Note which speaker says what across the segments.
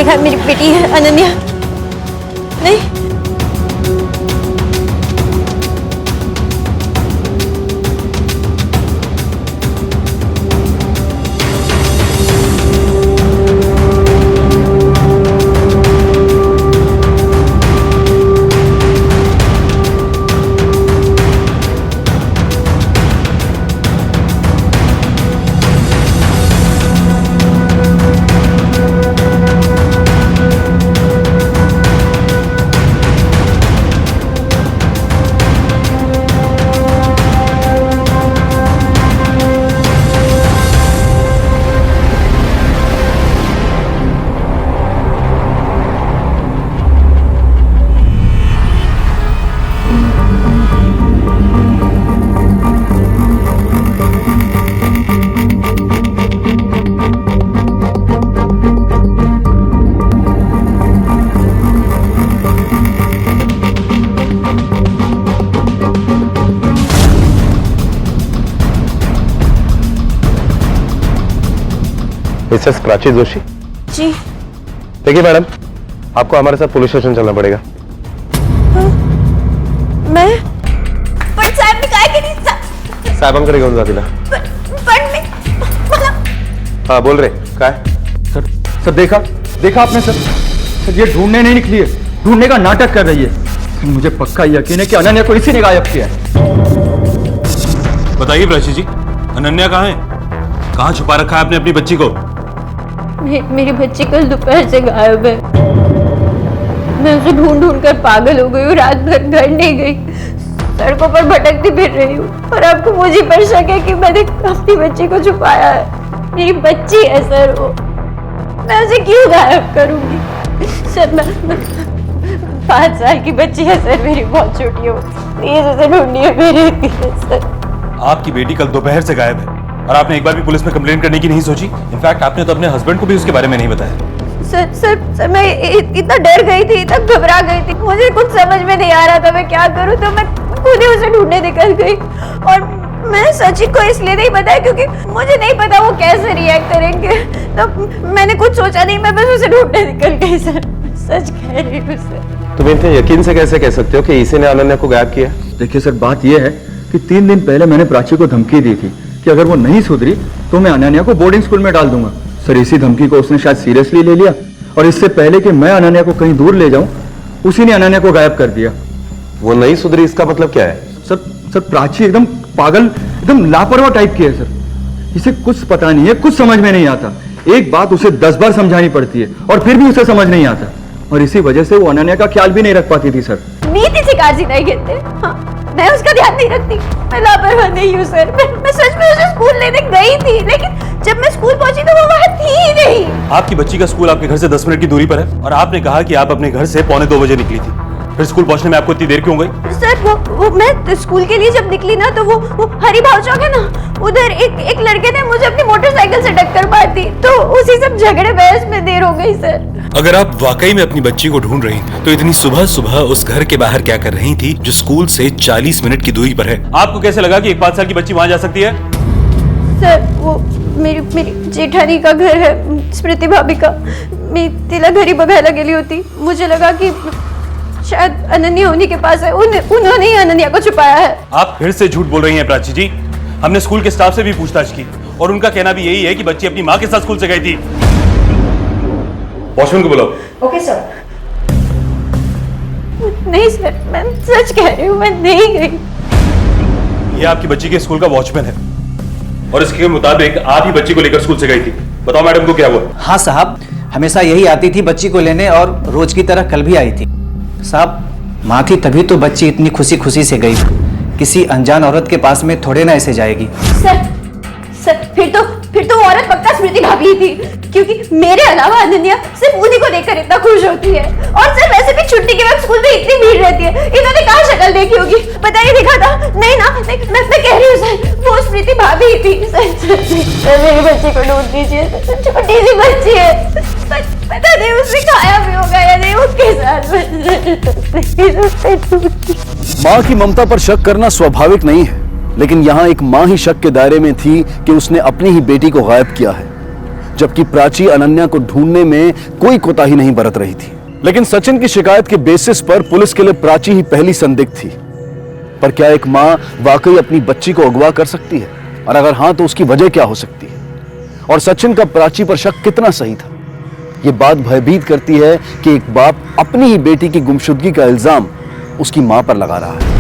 Speaker 1: देखा मेरी बेटी है अनन्या? नहीं।
Speaker 2: मिसेस प्राची जोशी
Speaker 1: जी।
Speaker 2: देखिए मैडम, आपको हमारे साथ पुलिस स्टेशन चलना पड़ेगा।
Speaker 1: मैं पण साहेब मी काय केली?
Speaker 2: साहेबांकडे घेऊन जा तिला।
Speaker 1: पण मी मला
Speaker 2: हाँ बोल रहे क्या है?
Speaker 3: सर देखा आपने सर ये ढूंढने नहीं निकली है, ढूंढने का नाटक कर रही है। मुझे पक्का यकीन है कि अनन्या को इसी ने गायब किया है।
Speaker 4: बताइए प्राची जी, अनन्या कहाँ है? कहाँ छुपा रखा है आपने अपनी बच्ची को?
Speaker 1: मेरी बच्ची कल दोपहर से गायब है। मैं उसे ढूंढ कर पागल हो गई हूँ। रात भर घर नहीं गई, सड़कों पर भटकती फिर रही हूँ। और आपको मुझे पर शक है कि मैंने अपनी बच्ची को छुपाया है। मेरी बच्ची है सर वो, मैं उसे क्यों गायब करूंगी? सर मैं 5 साल की बच्ची है सर, मेरी बहुत छोटी है। प्लीज उसे ढूंढिए मेरे लिए सर।
Speaker 4: आपकी बेटी कल दोपहर से गायब है और आपने एक बार भी पुलिस में कंप्लेंट करने की नहीं सोची? इनफैक्ट आपने तो अपने हस्बैंड को भी उसके बारे में नहीं बताया।
Speaker 1: सर मैं इतना डर गई थी, इतना घबरा गई थी, मुझे कुछ समझ में नहीं आ रहा था मैं क्या करूं। तो मैं खुद ही उसे ढूंढने निकल गई। और मैं सची को इसलिए नहीं बताया क्योंकि मुझे नहीं पता वो कैसे रिएक्ट करेंगे। तो मैंने कुछ सोचा नहीं, मैं बस उसे ढूंढने निकल गई सर। सच कह रही हूँ सर।
Speaker 2: तुम इतने यकीन से कैसे कह सकते हो कि इसी ने अनन्या को गायब किया?
Speaker 3: देखिए सर, बात यह है कि 3 दिन पहले मैंने प्राची को धमकी दी थी कि अगर वो नहीं सुधरी तो मैं अनन्या को बोर्डिंग स्कूल में डाल दूंगा। सर इसी धमकी को उसने शायद सीरियसली ले लिया और इससे पहले कि मैं अनन्या को कहीं दूर ले जाऊं, उसी ने अनन्या को गायब कर दिया।
Speaker 2: वो नहीं सुधरी इसका मतलब क्या है?
Speaker 3: सर प्राची एकदम पागल, एकदम लापरवाह टाइप की है सर। इसे कुछ पता नहीं है, कुछ समझ में नहीं आता। एक बात उसे 10 बार समझानी पड़ती है और फिर भी उसे समझ नहीं आता। और इसी वजह से वो अनन्या का ख्याल भी नहीं रख पाती थी सर।
Speaker 1: नीति से काजी नहीं कहते। हाँ, मैं उसका ध्यान नहीं रखती, मैं लापरवाह नहीं हूँ सर। मैं सच में उसे स्कूल लेने गई थी, लेकिन जब मैं स्कूल पहुंची तो वो वहाँ थी ही नहीं।
Speaker 4: आपकी बच्ची का स्कूल आपके घर से 10 मिनट की दूरी पर है और आपने कहा कि आप अपने घर से 1:45 बजे निकली थी। फिर स्कूल पहुंचने में आपको इतनी देर क्यों गई?
Speaker 1: सर वो मैं स्कूल के लिए जब निकली ना तो वो हरी भाव चौक है ना, उधर एक लड़के ने मुझे अपनी मोटरसाइकिल से टक्कर मार दी, तो उसी सब झगड़े बहस में देर हो गई सर।
Speaker 4: अगर आप वाकई में अपनी बच्ची को ढूंढ रही तो इतनी सुबह सुबह उस घर के बाहर क्या कर रही थी जो स्कूल से 40 मिनट की दूरी पर है? आपको कैसे लगा कि एक 5 साल की बच्ची वहां जा सकती है?
Speaker 1: सर वो मेरी जेठानी का घर है, स्मृति भाभी का। मैं तिला घरी बघायला गेली होती, मुझे लगा कि शायद अनन्या उन्हीं के पास है, उन्होंने ही अनन्या को छुपाया है।
Speaker 4: आप फिर से झूठ बोल रही हैं प्राची जी। हमने स्कूल के स्टाफ से भी पूछताछ की और उनका कहना भी यही है कि बच्ची अपनी माँ के साथ स्कूल से गई थी। वॉचमैन को बुलाओ।
Speaker 1: Okay sir. नहीं सर, मैं सच कह रही हूँ, मैं नहीं गई।
Speaker 4: ये आपकी बच्ची के स्कूल का वॉचमैन है और इसके मुताबिक आप ही बच्ची को लेकर स्कूल से गई थी। बताओ मैडम को क्या हुआ?
Speaker 5: हाँ साहब, हमेशा यही आती थी बच्ची को लेने और रोज की तरह कल भी आई थी। साहब माँ थी तभी तो बच्ची इतनी खुशी खुशी से गई, किसी अनजान औरत के पास में थोड़े ना ऐसे जाएगी।
Speaker 1: सर फिर तो वो औरत पक्का स्मृति भाभी थी, क्योंकि मेरे अलावा अनन्या सिर्फ उन्हीं को देखकर इतना खुश होती है। और सर वैसे भी छुट्टी के वक्त स्कूल में इतनी भीड़ रहती है, इन्होंने कहाँ शक्ल देखी होगी? बताइए, दिखा था? नहीं ना, मैं कह रही हूँ सर, वो स्मृति भाभी थी। सर मेरी बच्ची को ढूंढ दीजिए, छोटी सी बच्ची है, पता नहीं उसने खाया भी होगा या नहीं उसके साथ।
Speaker 6: माँ की ममता पर शक करना स्वाभाविक नहीं है, लेकिन यहाँ एक माँ ही शक के दायरे में थी कि उसने अपनी ही बेटी को गायब किया है। जबकि प्राची अनन्या को ढूंढने में कोई कोताही नहीं बरत रही थी। लेकिन सचिन की शिकायत के बेसिस पर पुलिस के लिए प्राची ही पहली संदिग्ध थी। पर क्या एक मां वाकई अपनी बच्ची को अगवा कर सकती है, और अगर हां तो उसकी वजह क्या हो सकती है, और सचिन का प्राची पर शक कितना सही था? यह बात भयभीत करती है कि एक बाप अपनी ही बेटी की गुमशुदगी का इल्जाम उसकी मां पर लगा रहा है।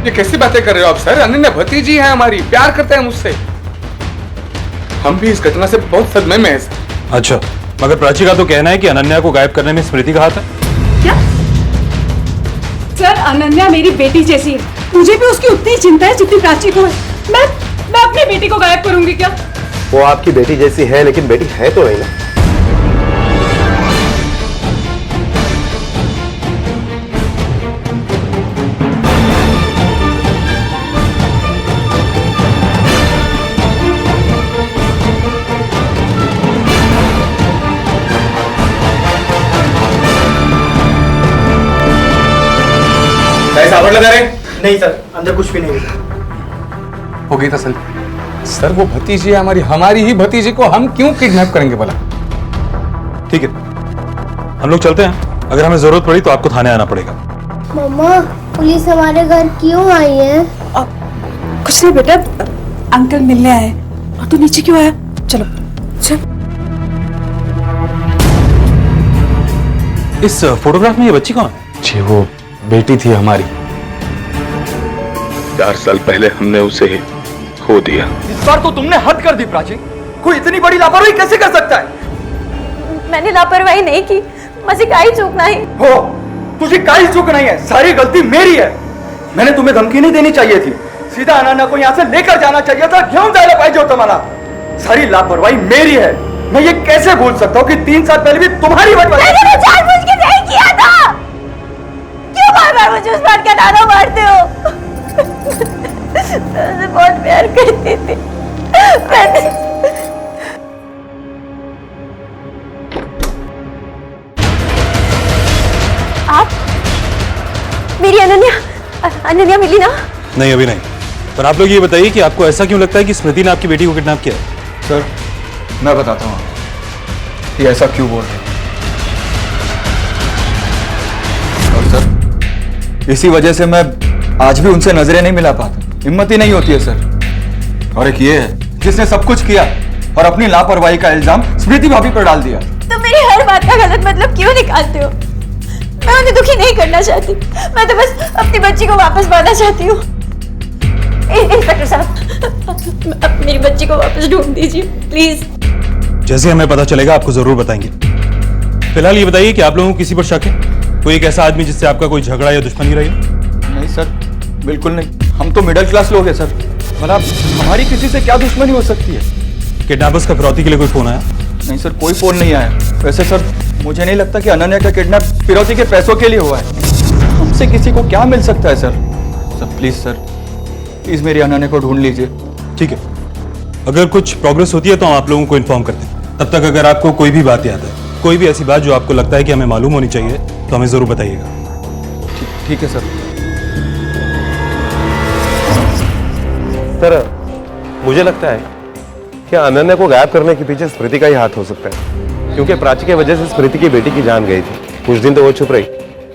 Speaker 7: ये कैसी बातें कर रहे हो आप सर? अनन्या भतीजी है हमारी, प्यार करते हैं मुझसे। हम भी इस घटना से बहुत सदमे में हैं सर।
Speaker 4: अच्छा, मगर प्राची का तो कहना है कि अनन्या को गायब करने में स्मृति का हाथ है।
Speaker 8: क्या? सर, अनन्या मेरी बेटी जैसी है, मुझे भी उसकी उतनी ही चिंता है जितनी प्राची को है। मैं अपनी बेटी को गायब करूंगी क्या?
Speaker 2: वो आपकी बेटी जैसी है, लेकिन बेटी है तो नहीं ना।
Speaker 7: सावर लगा रहे?
Speaker 3: नहीं सर, अंदर कुछ भी नहीं है।
Speaker 7: हो गई तसल्ली। सर वो भतीजी है हमारी ही भतीजी को हम क्यों किडनैप करेंगे भला?
Speaker 4: ठीक है, हम लोग चलते हैं। अगर हमें जरूरत पड़ी तो आपको थाने आना पड़ेगा।
Speaker 9: मम्मा, पुलिस हमारे घर क्यों आई है?
Speaker 8: कुछ नहीं बेटा, अंकल मिलने आए। और तू नीचे क्यों आया? चलो चल।
Speaker 4: इस फोटोग्राफ में ये बच्ची कौन है?
Speaker 7: जी वो बेटी थी हमारी। 4 साल पहले हमने उसे खो दिया।
Speaker 3: इस बार तो तुमने हद कर दी प्राची। कोई इतनी बड़ी लापरवाही कैसे कर सकता है?
Speaker 1: मैंने लापरवाही नहीं की, मुझे काई चूक नहीं
Speaker 3: हो, तुझे काई चूक नहीं है, सारी गलती मेरी है। मैंने तुम्हें धमकी नहीं देनी चाहिए थी, सीधा अनन्या को यहाँ से लेकर जाना चाहिए था। क्यों जायला पाई जो तुम्हारा? सारी लापरवाही मेरी है। मैं ये कैसे भूल सकता हूँ कि 3 साल पहले भी तुम्हारी वजह से।
Speaker 1: मैंने जानबूझ के नहीं किया था। क्यों बार-बार मुझे उस बात का ताना मारते हो? मैं उसे बहुत प्यार करती थी। आप मेरी अनन्या मिली ना?
Speaker 4: नहीं, अभी नहीं। पर आप लोग ये बताइए कि आपको ऐसा क्यों लगता है कि स्मृति ने आपकी बेटी को किडनैप किया है?
Speaker 3: सर, मैं बताता हूँ ये ऐसा क्यों बोल रहे हैं। और सर, इसी वजह से मैं आज भी उनसे नजरें नहीं मिला पाता, हिम्मत ही नहीं होती है सर। और एक ये है जिसने सब कुछ किया और अपनी लापरवाही का इल्जाम स्मृति भाभी पर डाल दिया।
Speaker 1: तुम मेरी हर बात का गलत मतलब क्यों निकालते हो? मैं उन्हें दुखी नहीं करना चाहती, मैं तो बस अपनी बच्ची को वापस पाना चाहती हूँ। इंस्पेक्टर साहब, मेरी बच्ची को वापस ढूंढ दीजिए प्लीज।
Speaker 4: जैसे हमें पता चलेगा आपको जरूर बताएंगे। फिलहाल ये बताइए कि आप लोगों को किसी पर शक है? कोई एक ऐसा आदमी जिससे आपका कोई झगड़ा या दुश्मनी रही?
Speaker 3: नहीं सर, बिल्कुल नहीं। हम तो मिडिल क्लास लोग हैं सर। भला हमारी किसी से क्या दुश्मनी हो सकती है?
Speaker 4: किडनैपर्स का फिरौती के लिए कोई फोन आया?
Speaker 3: नहीं सर, कोई फोन नहीं आया। वैसे सर, मुझे नहीं लगता कि अनन्या का किडनैप फिरौती के पैसों के लिए हुआ है। हमसे किसी को क्या मिल सकता है sir? Sir please sir, please मेरी अनन्या को ढूंढ लीजिए।
Speaker 4: ठीक है, अगर कुछ प्रोग्रेस होती है तो हम आप लोगों को इन्फॉर्म करते हैं। तब तक अगर आपको कोई भी बात याद है, कोई भी ऐसी बात जो आपको लगता है कि हमें मालूम होनी चाहिए, तो हमें जरूर बताइएगा।
Speaker 3: ठीक है सर।
Speaker 2: सर, मुझे लगता है कि अनन्या को गायब करने के पीछे स्मृति का ही हाथ हो सकता है, क्योंकि प्राची की वजह से स्मृति की बेटी की जान गई थी। कुछ दिन तो वो छुप रही,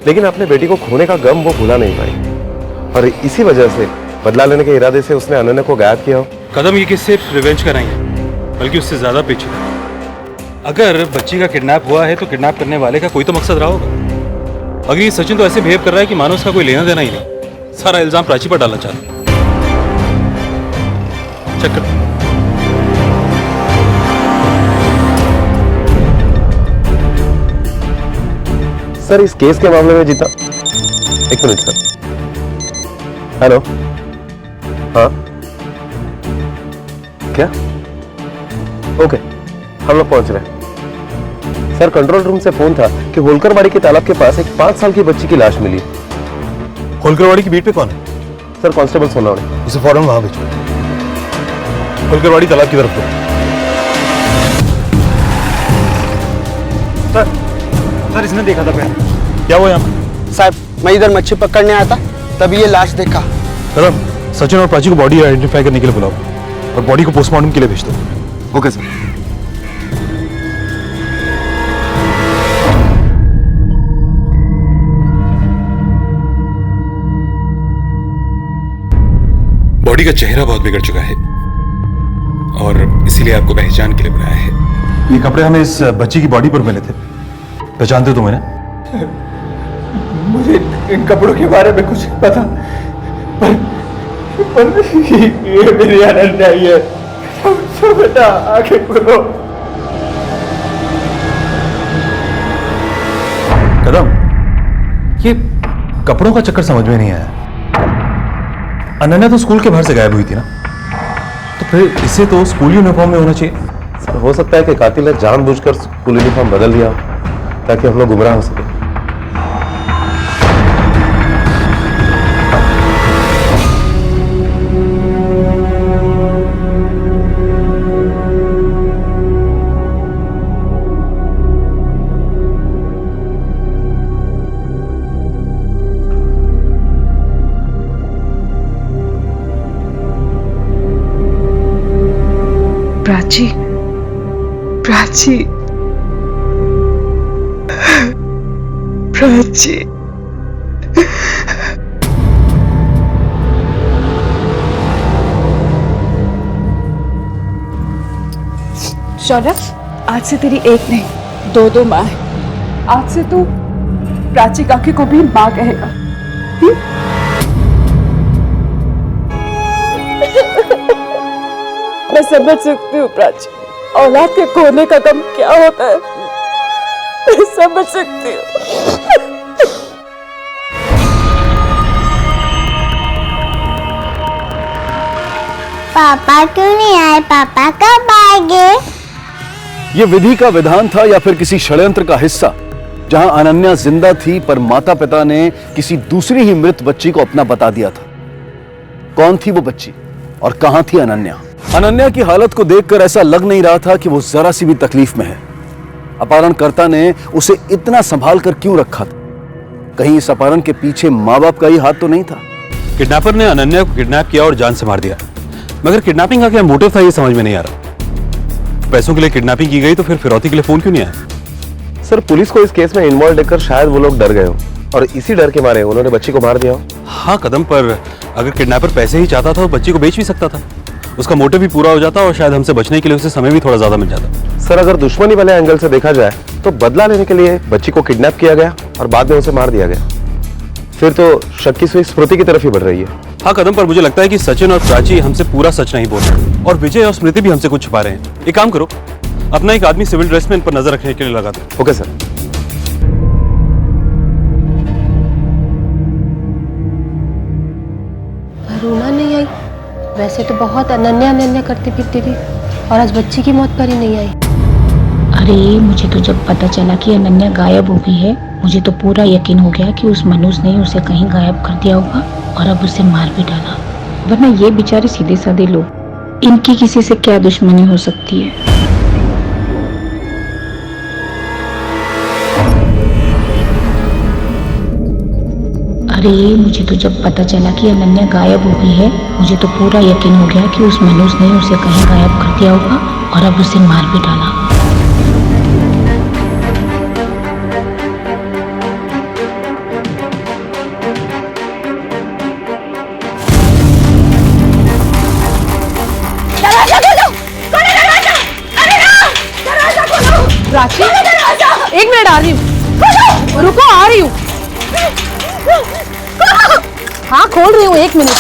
Speaker 2: लेकिन अपने बेटी को खोने का गम वो भुला नहीं पाई, और इसी वजह से बदला लेने के इरादे से उसने अनन्या को गायब किया हो।
Speaker 4: कदम ये कि सिर्फ रिवेंज का नहीं है, बल्कि उससे ज्यादा पेचीदा। अगर बच्ची का किडनैप हुआ है तो किडनैप करने वाले का कोई तो मकसद रहा होगा। अगर ये सचिन तो ऐसे बिहेव कर रहा है कि मानो उसका कोई लेना देना ही नहीं, सारा इल्जाम प्राची पर डालना चाहता है। चेक कर।
Speaker 2: सर, इस केस के मामले में जीता। एक मिनट सर। हेलो, हाँ क्या? ओके, हम लोग पहुंच रहे हैं। सर, कंट्रोल रूम से फोन था कि होलकरवाड़ी के तालाब के पास एक 5 साल की बच्ची की लाश मिली।
Speaker 4: होलकरवाड़ी की बीट पे कौन है?
Speaker 2: Sir, constable Sonawade.
Speaker 4: उसे फौरन वहां भेजो, होलकरवाड़ी तालाब की तरफ।
Speaker 3: सर इसने देखा था पैर।
Speaker 4: क्या हुआ यहाँ पर?
Speaker 10: साहब मैं इधर मच्छी पकड़ने आया था, तभी ये लाश देखा।
Speaker 4: कदम, सचिन और प्राची को बॉडी आइडेंटिफाई करने के लिए बुलाओ और बॉडी को पोस्टमार्टम के लिए भेज दो।
Speaker 3: Okay sir.
Speaker 4: बॉडी का चेहरा बहुत बिगड़ चुका है और इसीलिए आपको पहचान के लिए बुलाया है। ये कपड़े हमें इस बच्ची की बॉडी पर मिले थे, पहचानते हो तुम इन्हें?
Speaker 3: मुझे इन कपड़ों के बारे में कुछ पता, पर ये मेरी अनन्या ही है। तो बेटा आंखें खोलो।
Speaker 4: कदम, ये कपड़ों का चक्कर समझ में नहीं आया। अनन्या तो स्कूल के बाहर से गायब हुई थी ना, तो फिर इसे तो स्कूल यूनिफॉर्म में होना चाहिए।
Speaker 2: सर हो सकता है कि कातिल ने जानबूझकर स्कूल यूनिफॉर्म बदल दिया ताकि हम लोग गुमराह हो सके।
Speaker 8: प्राची, प्राची, प्राची। शौर्य, आज से तेरी एक नहीं दो माँ है। आज से तू प्राची काकी को भी माँ कहेगा। मैं समझ सकती हूँ प्राची, औलाद के खोने का गम क्या होता है। मैं समझ सकती हूँ।
Speaker 9: पापा क्यों नहीं आए? पापा कब आएंगे?
Speaker 6: ये विधि का विधान था या फिर किसी षड्यंत्र का हिस्सा, जहां अनन्या जिंदा थी पर माता पिता ने किसी दूसरी ही मृत बच्ची को अपना बता दिया था। कौन थी वो बच्ची और कहां थी अनन्या? अनन्या की हालत को देखकर ऐसा लग नहीं रहा था कि वो जरा सी भी तकलीफ में है। अपहरणकर्ता ने उसे इतना संभाल कर क्यों रखा था? कहीं इस अपहरण के पीछे माँ बाप का ही हाथ तो नहीं था?
Speaker 4: किडनैपर ने अनन्या को किडनैप किया और जान से मार दिया, मगर किडनैपिंग का क्या मोटिव था ये समझ में नहीं आ रहा। पैसों के लिए किडनैपिंग की गई तो फिर फिरौती के लिए फोन क्यों नहीं आया?
Speaker 2: सर पुलिस को इस केस में इन्वॉल्व देखकर शायद वो लोग डर गए हो और इसी डर के मारे उन्होंने बच्ची को मार दिया हो।
Speaker 4: हाँ कदम, पर अगर किडनैपर पैसे ही चाहता था तो बच्ची को बेच भी सकता था। उसका मोटिव भी पूरा हो जाता और शायद हमसे बचने के लिए उसे समय भी थोड़ा ज्यादा मिल जाता।
Speaker 2: सर अगर दुश्मनी वाले एंगल से देखा जाए तो बदला लेने के लिए बच्ची को किडनैप किया गया और बाद में उसे मार दिया गया। फिर तो शक की सुई स्मृति की तरफ ही बढ़ रही है।
Speaker 4: हाँ कदम, पर मुझे लगता है कि सचिन और प्राची हमसे पूरा सच नहीं बोल रहे और विजय और स्मृति भी हमसे कुछ छुपा रहे हैं। एक काम करो, अपना एक आदमी सिविल ड्रेस में इन पर नजर रखने के लिए लगा दो।
Speaker 2: Okay sir.
Speaker 1: अरुणा नहीं आई? वैसे तो बहुत अनन्या अनन्या करती फिरती थी और आज बच्ची की मौत पर ही नहीं आई।
Speaker 11: अरे मुझे तो जब पता चला कि अनन्या गायब हो गई है, मुझे तो पूरा यकीन हो गया कि उस मनुष्य ने उसे कहीं गायब कर दिया होगा और अब उसे मार भी डाला। वरना ये बेचारे सीधे साधे लोग, इनकी किसी से क्या दुश्मनी हो सकती है? अरे मुझे तो जब पता चला कि अनन्या गायब हो गई है, मुझे तो पूरा यकीन हो गया कि उस मनुष्य ने उसे कहीं गायब कर दिया होगा और अब उसे मार भी डाला।
Speaker 8: प्राची, एक मिनट आ रही हूँ। रुको, आ रही हूँ। हाँ खोल रही हूँ, एक मिनट।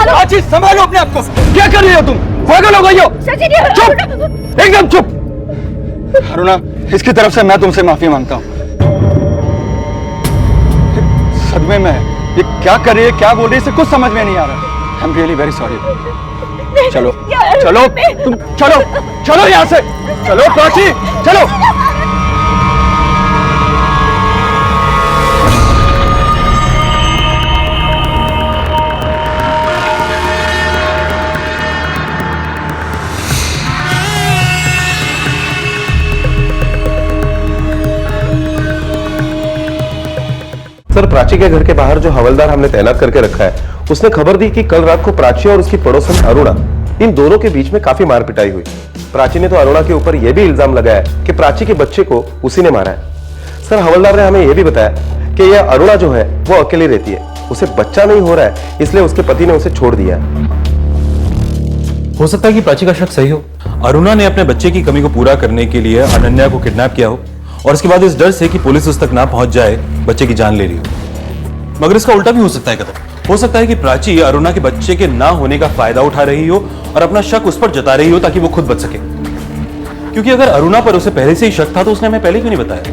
Speaker 3: प्राची संभालो अपने आप को। क्या कर रही हो तुम? पागल हो गई हो? चुप, एकदम चुप। अरुणा, इसकी तरफ से मैं तुमसे माफी मांगता हूँ। सदमे में है। ये क्या कर रही है, क्या बोल रही है, इसे कुछ समझ में नहीं आ रहा। I am really very sorry. चलो चलो तुम चलो चलो यहाँ से, चलो प्राची चलो।
Speaker 2: सर, प्राची के घर के बाहर जो हवलदार हमने तैनात करके रखा है, उसने खबर दी कि कल रात को प्राची और उसकी पड़ोसन अरुणा, इन दोनों के बीच में काफी मार पिटाई हुई। प्राची ने तो अरुणा के ऊपर यह भी इल्जाम लगाया कि प्राची के बच्चे को उसी ने मारा है। सर, हवलदार ने हमें यह भी बताया कि यह अरुणा जो है वो अकेली रहती है, उसे बच्चा नहीं हो रहा है, इसलिए उसके पति ने उसे छोड़ दिया है।
Speaker 4: हो सकता है कि प्राची का शक सही हो। अरुणा ने अपने बच्चे की कमी को पूरा करने के लिए अनन्या को किडनैप किया हो और इसके बाद इस डर से कि पुलिस उस तक ना पहुंच जाए बच्चे की जान ले रही हो। मगर इसका उल्टा भी हो सकता है कदम। हो सकता है कि प्राची अरुणा के बच्चे के ना होने का फायदा उठा रही हो और अपना शक उस पर जता रही हो ताकि वो खुद बच सके। क्योंकि अगर अरुणा पर उसे पहले से ही शक था तो उसने हमें पहले क्यों नहीं बताया।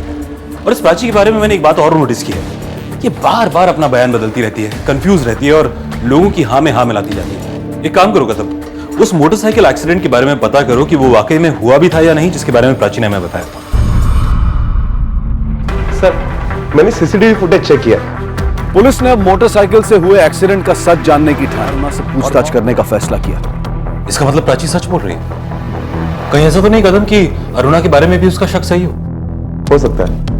Speaker 4: और इस प्राची के बारे में मैंने एक बात और नोटिस की है कि बार बार अपना बयान बदलती रहती है, कंफ्यूज रहती है और लोगों की हाँ में हाँ मिलाती जाती है। एक काम करो कदम, उस मोटरसाइकिल एक्सीडेंट के बारे में पता करो कि वो वाकई में हुआ भी था या नहीं, जिसके बारे में प्राची ने हमें बताया।
Speaker 2: सर, मैंने सीसीटीवी फुटेज चेक किया।
Speaker 6: पुलिस ने अब मोटरसाइकिल से हुए एक्सीडेंट का सच जानने की ठान से पूछताछ करने का फैसला किया।
Speaker 4: इसका मतलब प्राची सच बोल रही है। कहीं ऐसा तो नहीं कदम कि अरुणा के बारे में भी उसका शक सही
Speaker 2: हो सकता है।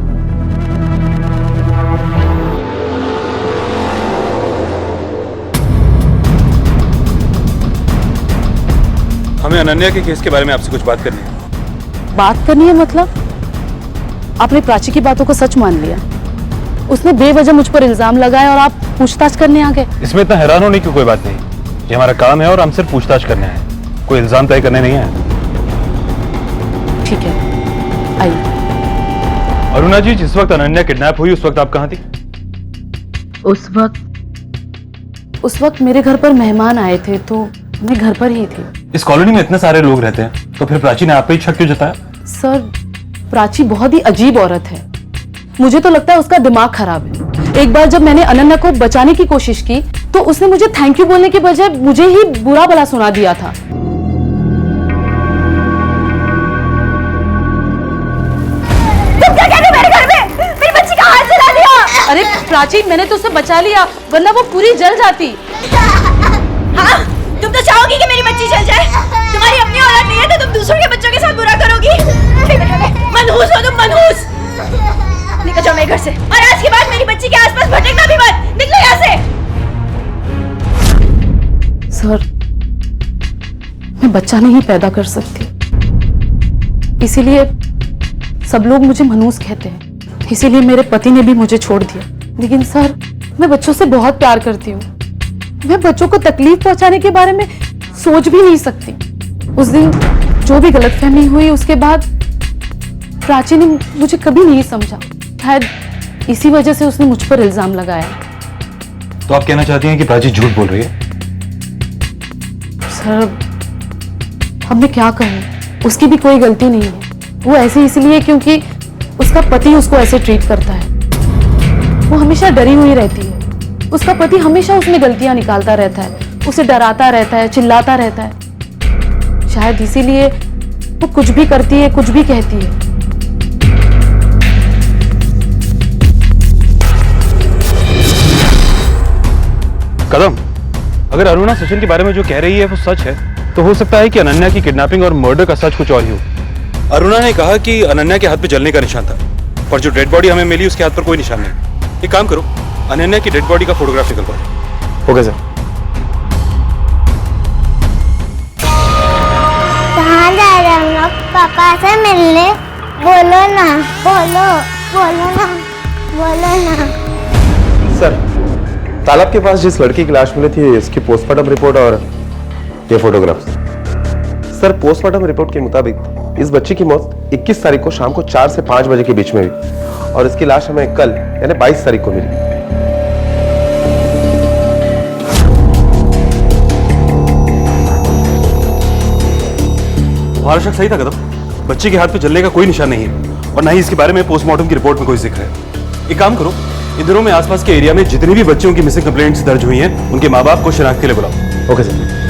Speaker 4: हमें अनन्या के केस के बारे में आपसे कुछ बात करनी है।
Speaker 8: बात करनी है मतलब? आपने प्राची की बातों को सच मान लिया? उसने बेवजह मुझ पर इल्जाम लगाए और आप पूछताछ करने आ गए?
Speaker 4: इसमें इतना हैरान होने की कोई बात नहीं। ये हमारा काम है और हम सिर्फ पूछताछ करने आए, कोई इल्जाम तय करने नहीं आए।
Speaker 8: ठीक है, आइए।
Speaker 4: अरुणा जी, जिस वक्त अनन्या किडनैप हुई उस वक्त आप कहाँ थी?
Speaker 8: उस वक्त मेरे घर पर मेहमान आए थे तो मैं घर पर ही थी।
Speaker 4: इस कॉलोनी में इतने सारे लोग रहते हैं तो फिर प्राची ने आप पे ही शक क्यों जताया?
Speaker 8: सर, प्राची बहुत ही अजीब औरत है। मुझे तो लगता है उसका दिमाग खराब है। एक बार जब मैंने अनन्या को बचाने की कोशिश की तो उसने मुझे थैंक यू बोलने के बजाय मुझे ही बुरा भला सुना दिया था।
Speaker 1: तुम क्या कह रहे हो मेरे घर में? मेरी बच्ची का हाथ जला दिया।
Speaker 8: अरे प्राची, मैंने तो उसे बचा लिया, वरना वो पूरी जल जाती।
Speaker 1: हाँ, तुम तो चाहोगी कि मेरी बच्ची जल जाए। तुम्हारी अपनी औलाद नहीं है तो तुम दूसरों के बच्चों के साथ बुरा करोगी। मनहूस हो तुम, मनहूस। निकल जाओ मेरे घर से और आज के बाद मेरी बच्ची के आसपास भटकना भी मत। निकलो यहाँ से।
Speaker 8: सर, मैं बच्चा नहीं पैदा कर सकती, इसीलिए सब लोग मुझे मनहूस कहते हैं। इसीलिए मेरे पति ने भी मुझे छोड़ दिया। लेकिन सर, मैं बच्चों से बहुत प्यार करती हूँ। मैं बच्चों को तकलीफ पहुंचाने के बारे में सोच भी नहीं सकती। उस दिन जो भी गलतफहमी हुई उसके बाद प्राची ने मुझे कभी नहीं समझा। शायद इसी वजह से उसने मुझ पर इल्जाम लगाया।
Speaker 4: तो आप कहना चाहती हैं कि प्राची झूठ बोल रही है?
Speaker 8: सर, अब मैं क्या कहूँ, उसकी भी कोई गलती नहीं है। वो ऐसे इसलिए क्योंकि उसका पति उसको ऐसे ट्रीट करता है। वो हमेशा डरी हुई रहती है। उसका पति हमेशा उसमें गलतियां निकालता रहता है, उसे डराता रहता है, चिल्लाता रहता है। शायद इसीलिए वो कुछ भी करती है, कुछ भी कहती है।
Speaker 4: कदम, अगर अरुणा सचिन के बारे में जो कह रही है वो सच है तो हो सकता है कि अनन्या की किडनैपिंग और मर्डर का सच कुछ और ही हो। अरुणा ने कहा कि अनन्या के हाथ पे जलने का निशान था, पर जो डेड बॉडी हमें मिली उसके हाथ पर कोई निशान नहीं। एक काम करो, अनन्या की डेड बॉडी का फोटोग्राफ निकलवाओ।
Speaker 2: Okay sir.
Speaker 9: कहाँ जा रहे हम लोग? पापा से मिलने। बोलो ना, बोलो ना।
Speaker 2: सर, तालाब के पास जिस लड़की की लाश मिली थी इसकी पोस्टमार्टम रिपोर्ट और ये फोटोग्राफ्स। सर, पोस्टमार्टम रिपोर्ट के मुताबिक इस बच्ची की मौत 21 तारीख को शाम को 4 से 5 बजे के बीच में हुई और इसकी लाश हमें कल यानी 22 तारीख को मिली।
Speaker 4: हमारा शक सही था कदम। बच्चे के हाथ पे जलने का कोई निशान नहीं है और ना ही इसके बारे में पोस्टमार्टम की रिपोर्ट में कोई जिक्र है। एक काम करो, इन दिनों में आसपास के एरिया में जितनी भी बच्चों की मिसिंग कंप्लेंट्स दर्ज हुई हैं उनके माँ बाप को शिनाख्त के लिए बुलाओ।
Speaker 2: Okay sir.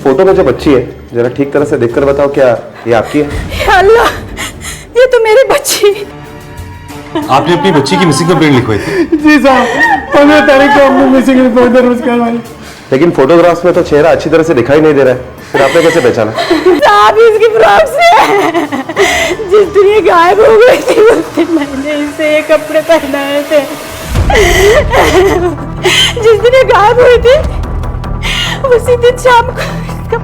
Speaker 2: फोटो में जो बच्ची है जरा ठीक तरह से देखकर बताओ, क्या ये आपकी है?
Speaker 8: या अल्लाह, ये तो मेरी बच्ची।
Speaker 4: आपने अपनी बच्ची की मिसिंग कंप्लेंट लिखवाई थी?
Speaker 3: जी साहब, 15 तारीख को हमने मिसिंग रिपोर्ट दर्ज करवाई।
Speaker 2: लेकिन फोटोग्राफ्स में तो चेहरा अच्छी तरह से दिखाई नहीं दे रहा है, फिर आपने कैसे पहचाना?
Speaker 8: साहब इसकी फ्रॉक से जिस दिन ये गायब हो गई थी उस दिन मैंने इसे ये कपड़े पहनाए थे। जिस दिन ये गायब हुई थी उसी दिन शाम को इसका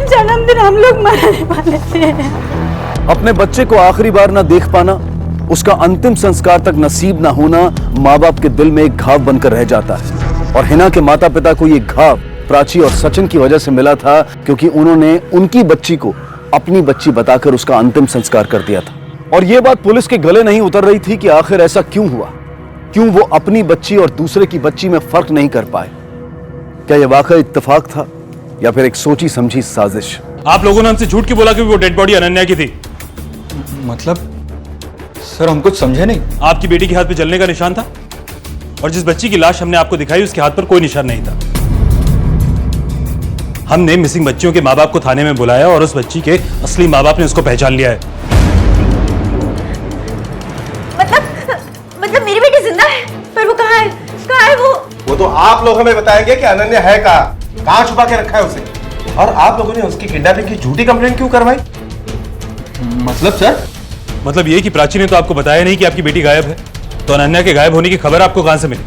Speaker 8: जन्मदिन हम लोग मनाने वाले थे।
Speaker 6: अपने बच्चे को आखिरी बार ना देख पाना, उसका अंतिम संस्कार तक नसीब ना होना माँ बाप के दिल में एक घाव बनकर रह जाता है। और हिना के माता पिता को ये घाव प्राची और सचिन की वजह से मिला था, क्योंकि उन्होंने उनकी बच्ची को अपनी बच्ची बताकर उसका अंतिम संस्कार कर दिया था। और यह बात पुलिस के गले नहीं उतर रही थी कि आखिर ऐसा क्यों हुआ, क्यों वो अपनी बच्ची और दूसरे की बच्ची में फर्क नहीं कर पाए। क्या यह वाकई इत्तेफाक था या फिर एक सोची समझी साजिश?
Speaker 4: आप लोगों ने हमसे झूठ क्यों बोला कि वो डेड बॉडी अनन्या की थी?
Speaker 3: मतलब सर हम कुछ समझे नहीं।
Speaker 4: आपकी बेटी के हाथ पे जलने का निशान था और जिस बच्ची की लाश हमने आपको दिखाई उसके हाथ पर कोई निशान नहीं था। हमने मिसिंग बच्चियों के माँ बाप को थाने में बुलाया और उस बच्ची के असली माँ बाप ने उसको पहचान लिया है।
Speaker 1: मतलब मेरी बेटी जिंदा है, पर वो कहाँ है? कहाँ है वो?
Speaker 2: वो तो आप लोग हमें बताएंगे कि अनन्या है कहाँ छुपा के रखा है उसे। और आप लोगों ने उसकी किडनैपिंग की झूठी कंप्लेंट क्यों करवाई?
Speaker 3: मतलब सर?
Speaker 4: मतलब ये कि प्राची ने तो आपको बताया नहीं कि आपकी बेटी गायब है, तो अनन्या के गायब होने की खबर आपको कहां से मिली?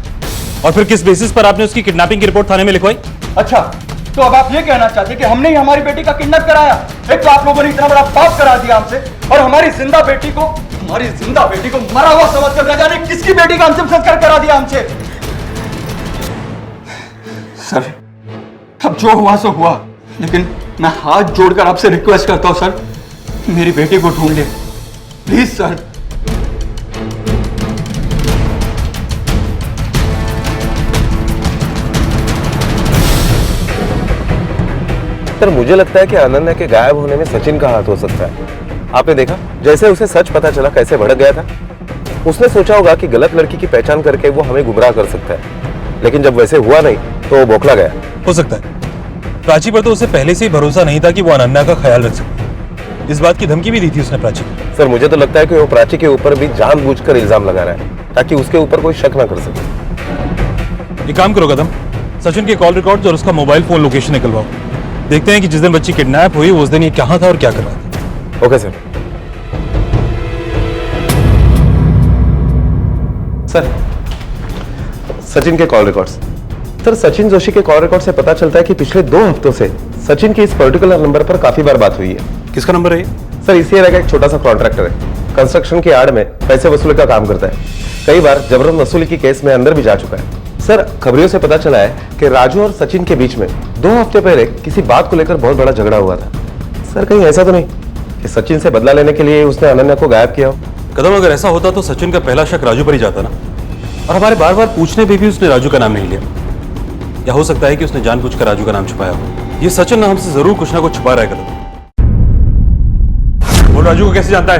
Speaker 4: और फिर किस बेसिस पर आपने उसकी किडनैपिंग की रिपोर्ट थाने में लिखवाई?
Speaker 3: अच्छा, तो अब आप ये कहना चाहते हैं कि हमने ही हमारी बेटी का किडनैप कराया? एक तो आप लोगों ने इतना बड़ा पाप करा दिया हमसे, और हमारी जिंदा बेटी को मरा हुआ समझकर न जाने किसकी बेटी का अंतिम संस्कार करा दिया हमसे। सर, अब जो हुआ सो हुआ, लेकिन मैं हाथ जोड़कर आपसे रिक्वेस्ट करता हूं सर, मेरी बेटी को ढूंढ ले प्लीज सर।
Speaker 2: सर मुझे लगता है कि अनन्या के गायब होने में सचिन का हाथ हो सकता है। आपने देखा जैसे उसे सच पता चला कैसे भड़क गया था। उसने सोचा होगा कि गलत लड़की की पहचान करके वो हमें गुमराह कर सकता है, लेकिन जब वैसे हुआ नहीं तो वो बौखला गया।
Speaker 4: हो सकता है प्राची पर तो उसे पहले से ही भरोसा नहीं था कि वो अनन्या का ख्याल रख सकती। इस बात की धमकी भी दी थी उसने प्राची को।
Speaker 2: सर मुझे तो लगता है कि वो प्राची के ऊपर भी जानबूझकर इल्जाम लगा रहा है ताकि उसके ऊपर कोई शक ना कर सके।
Speaker 4: एक काम करो कदम, सचिन के कॉल रिकॉर्ड्स और उसका मोबाइल फोन लोकेशन निकलवाओ। देखते हैं कि जिस दिन बच्ची किडनैप हुई उस दिन ये कहां था और क्या कर रहा था।
Speaker 2: Okay sir. सर सचिन के call records. Sir Sachin Joshi के कॉल रिकॉर्ड से पता चलता है कि पिछले 2 हफ्तों से सचिन की इस पर्टिकुलर नंबर पर काफी बार बात हुई है।
Speaker 4: किसका नंबर है?
Speaker 2: सर इसी एरिया का एक छोटा सा कॉन्ट्रैक्टर है, कंस्ट्रक्शन की आड़ में पैसे वसूली का काम करता है। कई बार जबरन वसूली की केस में अंदर भी जा चुका है। सर खबरों से पता चला है कि राजू और सचिन के बीच में 2 हफ्ते पहले किसी बात को लेकर बहुत बड़ा झगड़ा हुआ था। सर कहीं ऐसा तो नहीं कि सचिन से बदला लेने के लिए उसने अनन्या को गायब किया हो?
Speaker 4: कदम अगर ऐसा होता तो सचिन का पहला शक राजू पर ही जाता ना, और हमारे बार बार पूछने पे भी उसने राजू का नाम नहीं लिया। या हो सकता है कि उसने जानबूझकर राजू का नाम छुपाया हो। ये सचिन ना हमसे जरूर कुछ ना कुछ छुपा रहा है। कदम वो राजू को कैसे जानता है?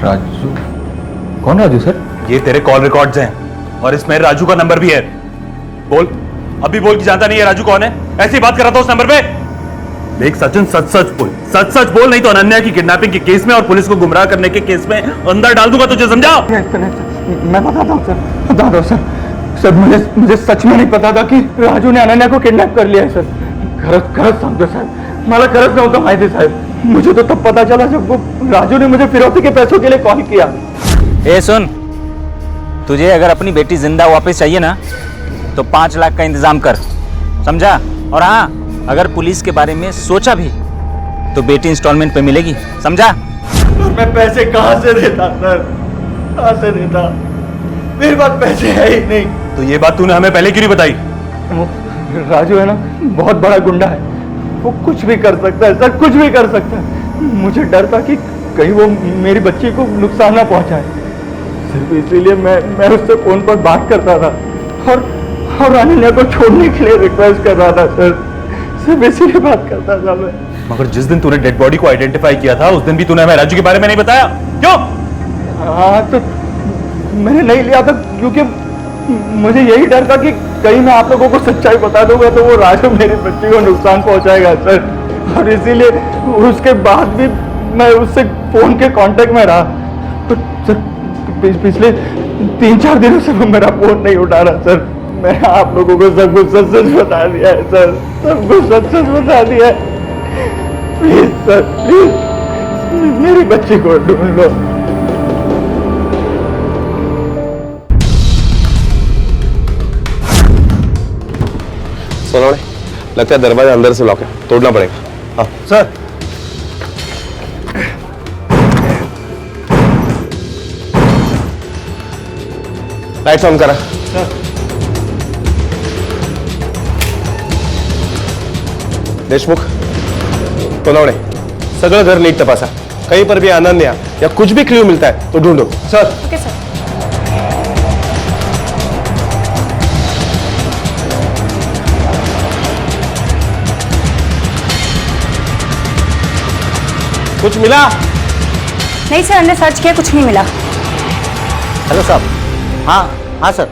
Speaker 3: राजू? कौन राजू सर?
Speaker 4: ये तेरे कॉल रिकॉर्ड्स हैं और इसमें राजू का नंबर भी है। बोल, अभी बोल कि जानता नहीं है राजू कौन है? ऐसी बात कर रहा था उस नंबर पे। देख सचिन, सच सच बोल, नहीं तो अनन्या की किडनैपिंग के केस में और पुलिस को गुमराह करने के केस में अंदर डाल दूंगा तुझे, समझा?
Speaker 3: मैं बताता हूँ सर, बता दो सर। सर मुझे सच में नहीं पता था कि राजू ने अनन्या को किडनैप कर लिया है सर। खरंच सांगतो साहेब, मला खरंच नव्हतं माहिती साहेब। मुझे तो तब पता चला जब वो राजू ने मुझे फिरौती के पैसों के लिए कॉल किया।
Speaker 5: ए सुन, तुझे अगर अपनी बेटी जिंदा वापस चाहिए ना तो 5 लाख का इंतजाम कर, समझा? और हाँ, अगर पुलिस के बारे में सोचा भी तो बेटी इंस्टॉलमेंट पे मिलेगी, समझा?
Speaker 3: मैं पैसे कहाँ से देता सर, कहाँ से देता? मेरे पास पैसे है ही नहीं।
Speaker 4: तो ये बात तूने हमें पहले क्यों नहीं बताई?
Speaker 3: वो राजू है ना, बहुत बड़ा गुंडा है, वो कुछ भी कर सकता है सर, कुछ भी कर सकता है। मुझे डर था कि कहीं वो मेरी बच्ची को नुकसान ना पहुंचाए, सिर्फ इसीलिए मैं उससे फोन पर बात करता था और अनन्या को छोड़ने के लिए रिक्वेस्ट कर रहा था सर, सिर्फ इसीलिए बात करता था मैं।
Speaker 4: मगर जिस दिन तूने डेड बॉडी को आइडेंटिफाई किया था उस दिन भी तूने हमें राजू के बारे में नहीं बताया, क्यों?
Speaker 3: हाँ तो मैंने नहीं लिया था क्योंकि मुझे यही डर था कि कहीं मैं आप लोगों को सच्चाई बता दूंगा तो वो राजू मेरी बच्ची को नुकसान पहुंचाएगा सर, और इसीलिए उसके बाद भी मैं उससे फोन के कांटेक्ट में रहा। तो सर पिछले 3-4 दिनों से वो मेरा फोन नहीं उठा रहा सर। मैं आप लोगों को सब कुछ सच सच बता दिया है सर, सब कुछ सच सच बता दिया है। प्लीज सर, प्लीज मेरी बच्ची को ढूंढ लो।
Speaker 2: सोनवणे, लगता है दरवाजा अंदर से लॉक है, तोड़ना पड़ेगा। हाँ
Speaker 3: सर।
Speaker 2: लाइट्स ऑन करा। देशमुख, सोनवणे, सगळं घर नीट तपासा, कहीं पर भी अनन्या या कुछ भी क्ल्यू मिलता है तो ढूंढो।
Speaker 3: सर।
Speaker 8: Okay sir.
Speaker 2: कुछ मिला?
Speaker 1: नहीं सर, हमने सर्च किया, कुछ नहीं मिला।
Speaker 10: हेलो साहब। हाँ सर,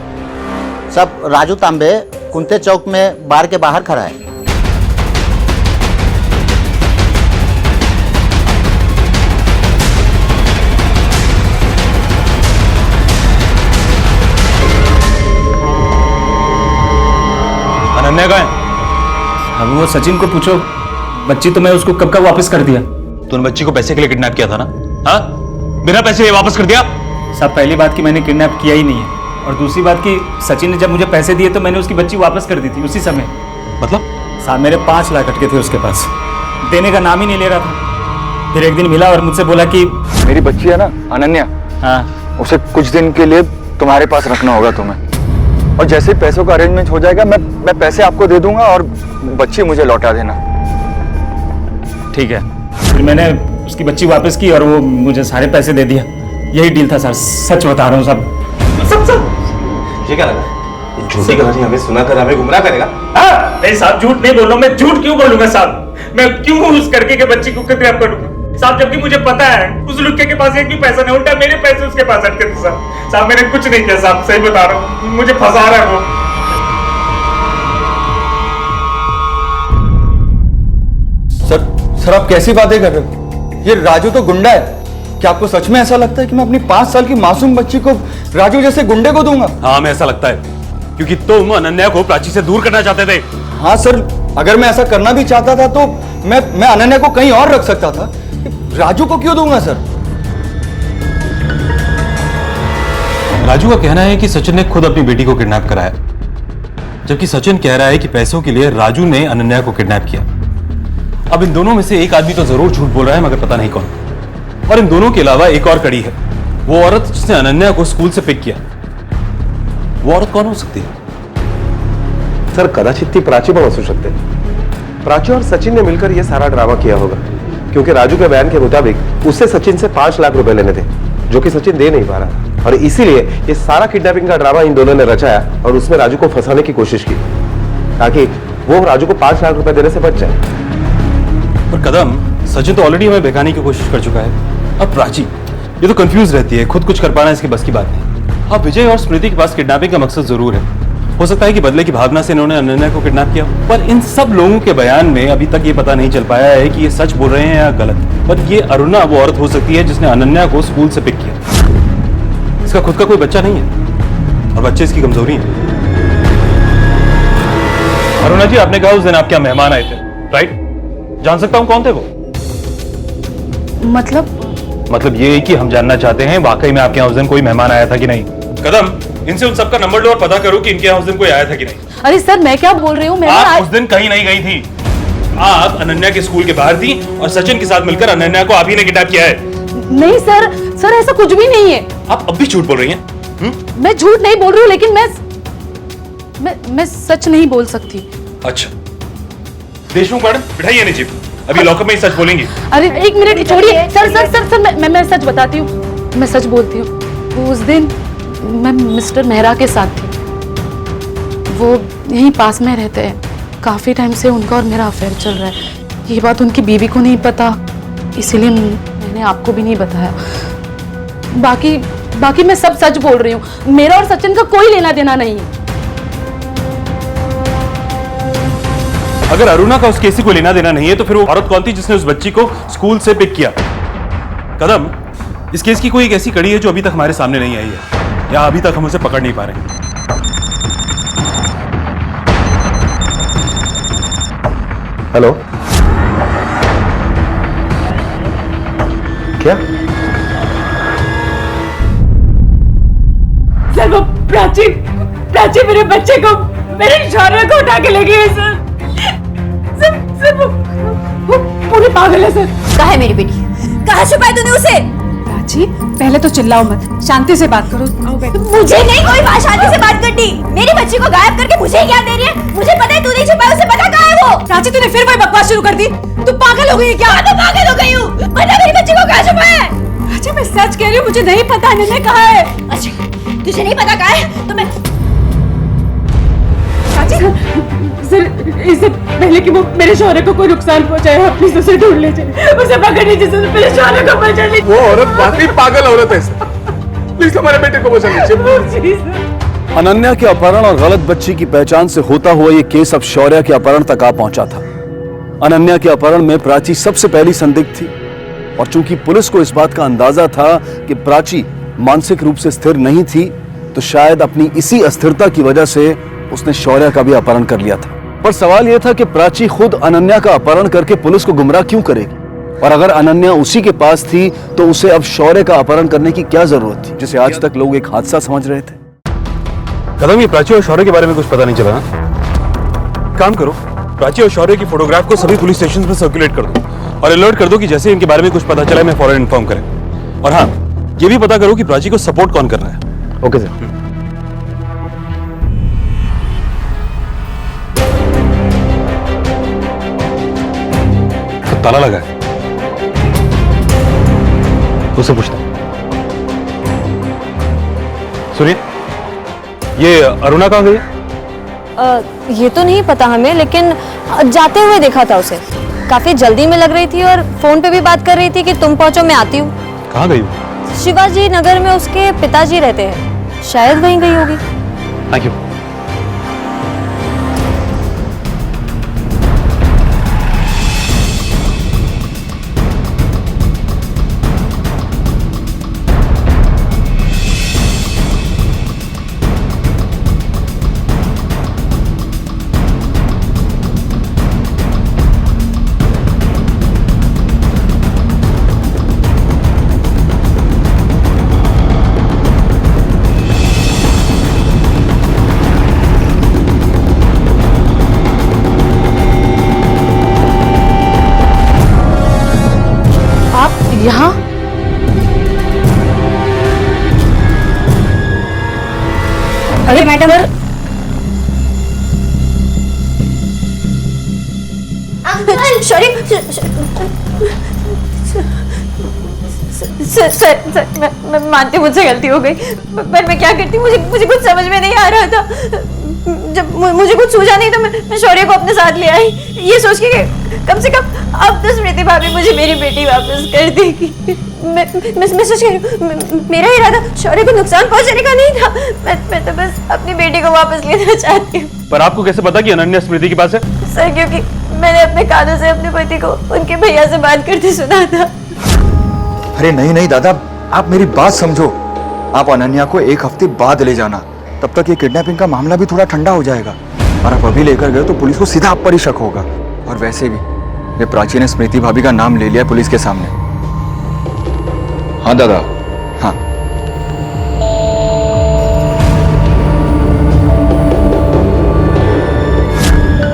Speaker 10: सब राजू तांबे कुंते चौक में बार के बाहर खड़ा है।
Speaker 4: अनन्या कहाँ है?
Speaker 5: अब वो सचिन को पूछो, बच्ची तो मैं उसको कब का वापस कर दिया।
Speaker 4: तूने बच्ची को पैसे के लिए किडनैप किया था ना? हाँ, बिना पैसे वापस कर दिया?
Speaker 5: साहब पहली बात कि मैंने किडनैप किया ही नहीं है, और दूसरी बात कि सचिन ने जब मुझे पैसे दिए तो मैंने उसकी बच्ची वापस कर दी थी उसी समय।
Speaker 4: मतलब?
Speaker 5: साहब मेरे 5 लाख अटके थे उसके पास, देने का नाम ही नहीं ले रहा था। फिर एक दिन मिला और मुझसे बोला कि
Speaker 3: मेरी बच्ची है ना अनन्या,
Speaker 5: हाँ
Speaker 3: उसे कुछ दिन के लिए तुम्हारे पास रखना होगा तुम्हें, और जैसे पैसों का अरेंजमेंट हो जाएगा मैं पैसे आपको दे दूंगा और बच्ची मुझे लौटा देना।
Speaker 5: ठीक है। फिर मैंने उसकी बच्ची वापस की और वो मुझे सारे पैसे दे दिया। यही डील था सर, सच बता रहा हूँ सब।
Speaker 2: ये क्या लगा? झूठी कहानी हमें सुनाकर हमें गुमराह करेगा?
Speaker 5: नहीं साहब, झूठ नहीं बोल रहा, मैं झूठ क्यों बोलूंगा साहब? मैं क्यों उस करके के बच्ची को किडनैप करूंगा साहब, जबकि मुझे पता है उस लुक्के के पास एक भी पैसा नहीं, उल्टा मेरे पैसे उसके पास अटके थे साहब। साहब मैंने कुछ नहीं किया साहब, सही बता रहा हूँ, मुझे फंसा रहा है वो।
Speaker 3: सर आप कैसी बातें कर रहे हो? ये राजू तो गुंडा है। क्या आपको सच में ऐसा लगता है कि मैं अपनी 5 साल की मासूम बच्ची को राजू जैसे गुंडे को दूंगा?
Speaker 4: हाँ, हमें ऐसा लगता है, क्योंकि तुम अनन्या को प्राची से दूर करना चाहते थे।
Speaker 3: हाँ सर, अगर मैं ऐसा करना भी चाहता था तो मैं अनन्या को कहीं और रख सकता था, राजू को क्यों दूंगा सर?
Speaker 4: राजू का कहना है कि सचिन ने खुद अपनी बेटी को किडनैप कराया, जबकि सचिन कह रहा है कि पैसों के लिए राजू ने अनन्या को किडनैप किया। अब इन दोनों में से एक आदमी तो जरूर झूठ बोल रहा है, मगर पता नहीं कौन। और इन दोनों के अलावा एक और कड़ी है, वो औरत जिसने अनन्या को स्कूल से पिक किया, वो औरत कौन हो सकती है?
Speaker 2: सर कदाचित ती प्राची पण असू शकते। प्राची और सचिन ने मिलकर यह सारा ड्रामा किया होगा, क्योंकि राजू के बयान के मुताबिक उससे सचिन से 5 लाख रुपए लेने थे, जो कि सचिन दे नहीं पा रहा था, और इसीलिए ये सारा किडनैपिंग का ड्रामा इन दोनों ने रचाया और उसमें राजू को फंसाने की कोशिश की, ताकि वो राजू को 5 लाख रुपए देने से बच जाए।
Speaker 4: पर कदम, सचिन तो ऑलरेडी हमें बेगाने की कोशिश कर चुका है। अब प्राची ये तो कंफ्यूज रहती है, खुद कुछ कर पाना इसकी बस की बात नहीं। हाँ, विजय और स्मृति के पास किडनैपिंग का मकसद जरूर है, हो सकता है कि बदले की भावना से इन्होंने अनन्या को किडनैप किया, पर इन सब लोगों के बयान में अभी तक ये पता नहीं चल पाया है कि ये सच बोल रहे हैं या गलत। पर ये अरुणा वो औरत हो सकती है जिसने अनन्या को स्कूल से पिक किया। इसका खुद का कोई बच्चा नहीं है, और बच्चे इसकी कमजोरी है। अरुणा जी, आपने कहा उस दिन आपके यहाँ मेहमान आए थे, राइट? जान सकता हूं कौन थे वो? मतलब ये कि हम जानना चाहते हैं वाकई में आपके यहाँ उस दिन कोई मेहमान आया था कि नहीं। कदम, इनसे उन सबका नंबर लो और पता करो कि इनके यहाँ उस दिन कोई आया था कि नहीं।
Speaker 8: अरे सर, मैं क्या बोल रही हूँ,
Speaker 4: आप उस दिन कहीं नहीं गई थी। आप अनन्या के स्कूल के बाहर थी और सचिन के साथ मिलकर अनन्या को आप ही ने किडनैप किया है।
Speaker 8: नहीं सर ऐसा कुछ भी नहीं है।
Speaker 4: आप अब भी झूठ बोल रही हैं?
Speaker 8: मैं झूठ नहीं बोल रही हूँ, लेकिन मैं सच नहीं बोल सकती।
Speaker 4: अच्छा, देशमुख मैडम, बिठाइए नीचे, अभी लॉकअप में ही सच बोलेंगी।
Speaker 8: अरे एक मिनट छोड़िए सर, मैं सच बताती हूँ, मैं सच बोलती हूँ। उस दिन मैं मिस्टर मेहरा के साथ थी, वो यहीं पास में रहते हैं, काफ़ी टाइम से उनका और मेरा अफेयर चल रहा है। ये बात उनकी बीवी को नहीं पता, इसीलिए मैंने आपको भी नहीं बताया। बाकी मैं सब सच बोल रही हूँ, मेरा और सचिन का कोई लेना देना नहीं है।
Speaker 4: अगर अरुणा का उस केस से कोई लेना देना नहीं है तो फिर वो औरत कौन थी जिसने उस बच्ची को स्कूल से पिक किया? कदम, इस केस की कोई एक ऐसी कड़ी है जो अभी तक हमारे सामने नहीं आई है, या अभी तक हम उसे पकड़ नहीं पा रहे हैं।
Speaker 2: हेलो, क्या?
Speaker 1: सर वो प्राची मेरे बच्चे को, मेरे शौर्य को उठा के ले गई है सर। सर वो पूरी पागल है सर। कहाँ है मेरी बेटी? कहाँ छुपाई तूने उसे?
Speaker 8: प्राची, पहले तो चिल्लाओ मत, शांति से बात करो। आओ बैठो।
Speaker 1: मुझे नहीं कोई बात शांति से बात करनी। मेरी बच्ची को गायब करके मुझे क्या दे रही है? मुझे पता है तू नहीं छुपाया, उसे पता कहाँ है वो?
Speaker 8: प्राची, तूने फिर वही बकवास शुरू कर दी। तू पागल हो गई है क्या?
Speaker 1: तो पागल हो गई हूँ। बता मेरी बच्ची को कहाँ छुपाया है?
Speaker 8: प्राची, मैं सच कह रही हूँ, मुझे नहीं पता अनन्या कहाँ है।
Speaker 1: अच्छा, तुझे नहीं पता कहाँ है तो मैं
Speaker 8: सर, इससे पहले कि वो मेरे शौर्य को कोई नुकसान पहुंचाए, आप प्लीज उसे ढूंढ लीजिए, उसे पकड़ लीजिए, मेरे शौर्य को बचा लीजिए।
Speaker 7: वो औरत वाकई पागल औरत है सर। प्लीज हमारे बेटे को बचा लीजिए।
Speaker 6: अनन्या के अपहरण और गलत बच्ची की पहचान से होता हुआ ये केस अब शौर्य के अपहरण तक आ पहुंचा था। अनन्या के अपहरण में प्राची सबसे पहली संदिग्ध थी, और चूंकि पुलिस को इस बात का अंदाजा था कि प्राची मानसिक रूप से स्थिर नहीं थी, तो शायद अपनी इसी अस्थिरता की वजह से उसने शौर्य का भी अपहरण कर लिया था। पर सवाल यह था कि प्राची खुद अनन्या का अपहरण करके पुलिस को गुमराह क्यों करेगी, और अगर अनन्या उसी के पास थी तो उसे अब शौर्य का अपहरण करने की क्या जरूरत थी, जिसे आज तक लोग एक हादसा समझ रहे थे।
Speaker 4: कदम, ये प्राची और शौर्य के बारे में कुछ पता नहीं चला ना? काम करो, प्राची और शौर्य की फोटोग्राफ को सभी पुलिस स्टेशन में सर्कुलेट कर दो और अलर्ट कर दो कि जैसे इनके बारे में कुछ पता चला मैं फौरन इन्फॉर्म करें। और हाँ, ये भी पता करो कि प्राची को सपोर्ट कौन कर रहा है।
Speaker 2: Okay sir.
Speaker 4: ताला लगा है, उससे पूछता हूं। सुनिए, ये अरुणा कहाँ गई है?
Speaker 1: ये तो नहीं पता हमें, लेकिन जाते हुए देखा था उसे। काफी जल्दी में लग रही थी और फोन पे भी बात कर रही थी कि तुम पहुंचो मैं आती हूँ।
Speaker 4: कहाँ गई वो?
Speaker 1: शिवाजी नगर में उसके पिताजी रहते हैं, शायद वहीं गई होगी।
Speaker 4: Thank you.
Speaker 8: यहाँ?
Speaker 1: अरे मैडम, सॉरी सर, मैं मानती हूँ मुझसे गलती हो गई, पर मैं क्या करती, मुझे कुछ समझ में नहीं आ रहा था। जब मुझे कुछ सूझा नहीं तो मैं शौर्य को अपने साथ ले आई, ये सोच के कम से कम अब तो स्मृति भाभी मुझे मेरी बेटी वापस कर देगी। मैं सोच के मेरा इरादा शौर्य को नुकसान पहुंचाने का नहीं था, मैं तो बस अपनी बेटी को वापस लेना चाहती हूँ।
Speaker 4: पर आपको कैसे पता कि अनन्या स्मृति के पास है?
Speaker 1: सर, क्योंकि मैंने अपने कानों से अपने पति को उनके भैया से बात करते सुना था।
Speaker 3: अरे नहीं दादा, आप मेरी बात समझो। आप अनन्या को एक हफ्ते बाद ले जाना, तब तक ये किडनैपिंग का मामला भी थोड़ा ठंडा हो जाएगा। और आप अभी लेकर गए तो पुलिस को सीधा आप पर ही शक होगा। और वैसे भी ये प्राची ने स्मृति भाभी का नाम ले लिया पुलिस के सामने। हाँ दादा, हाँ।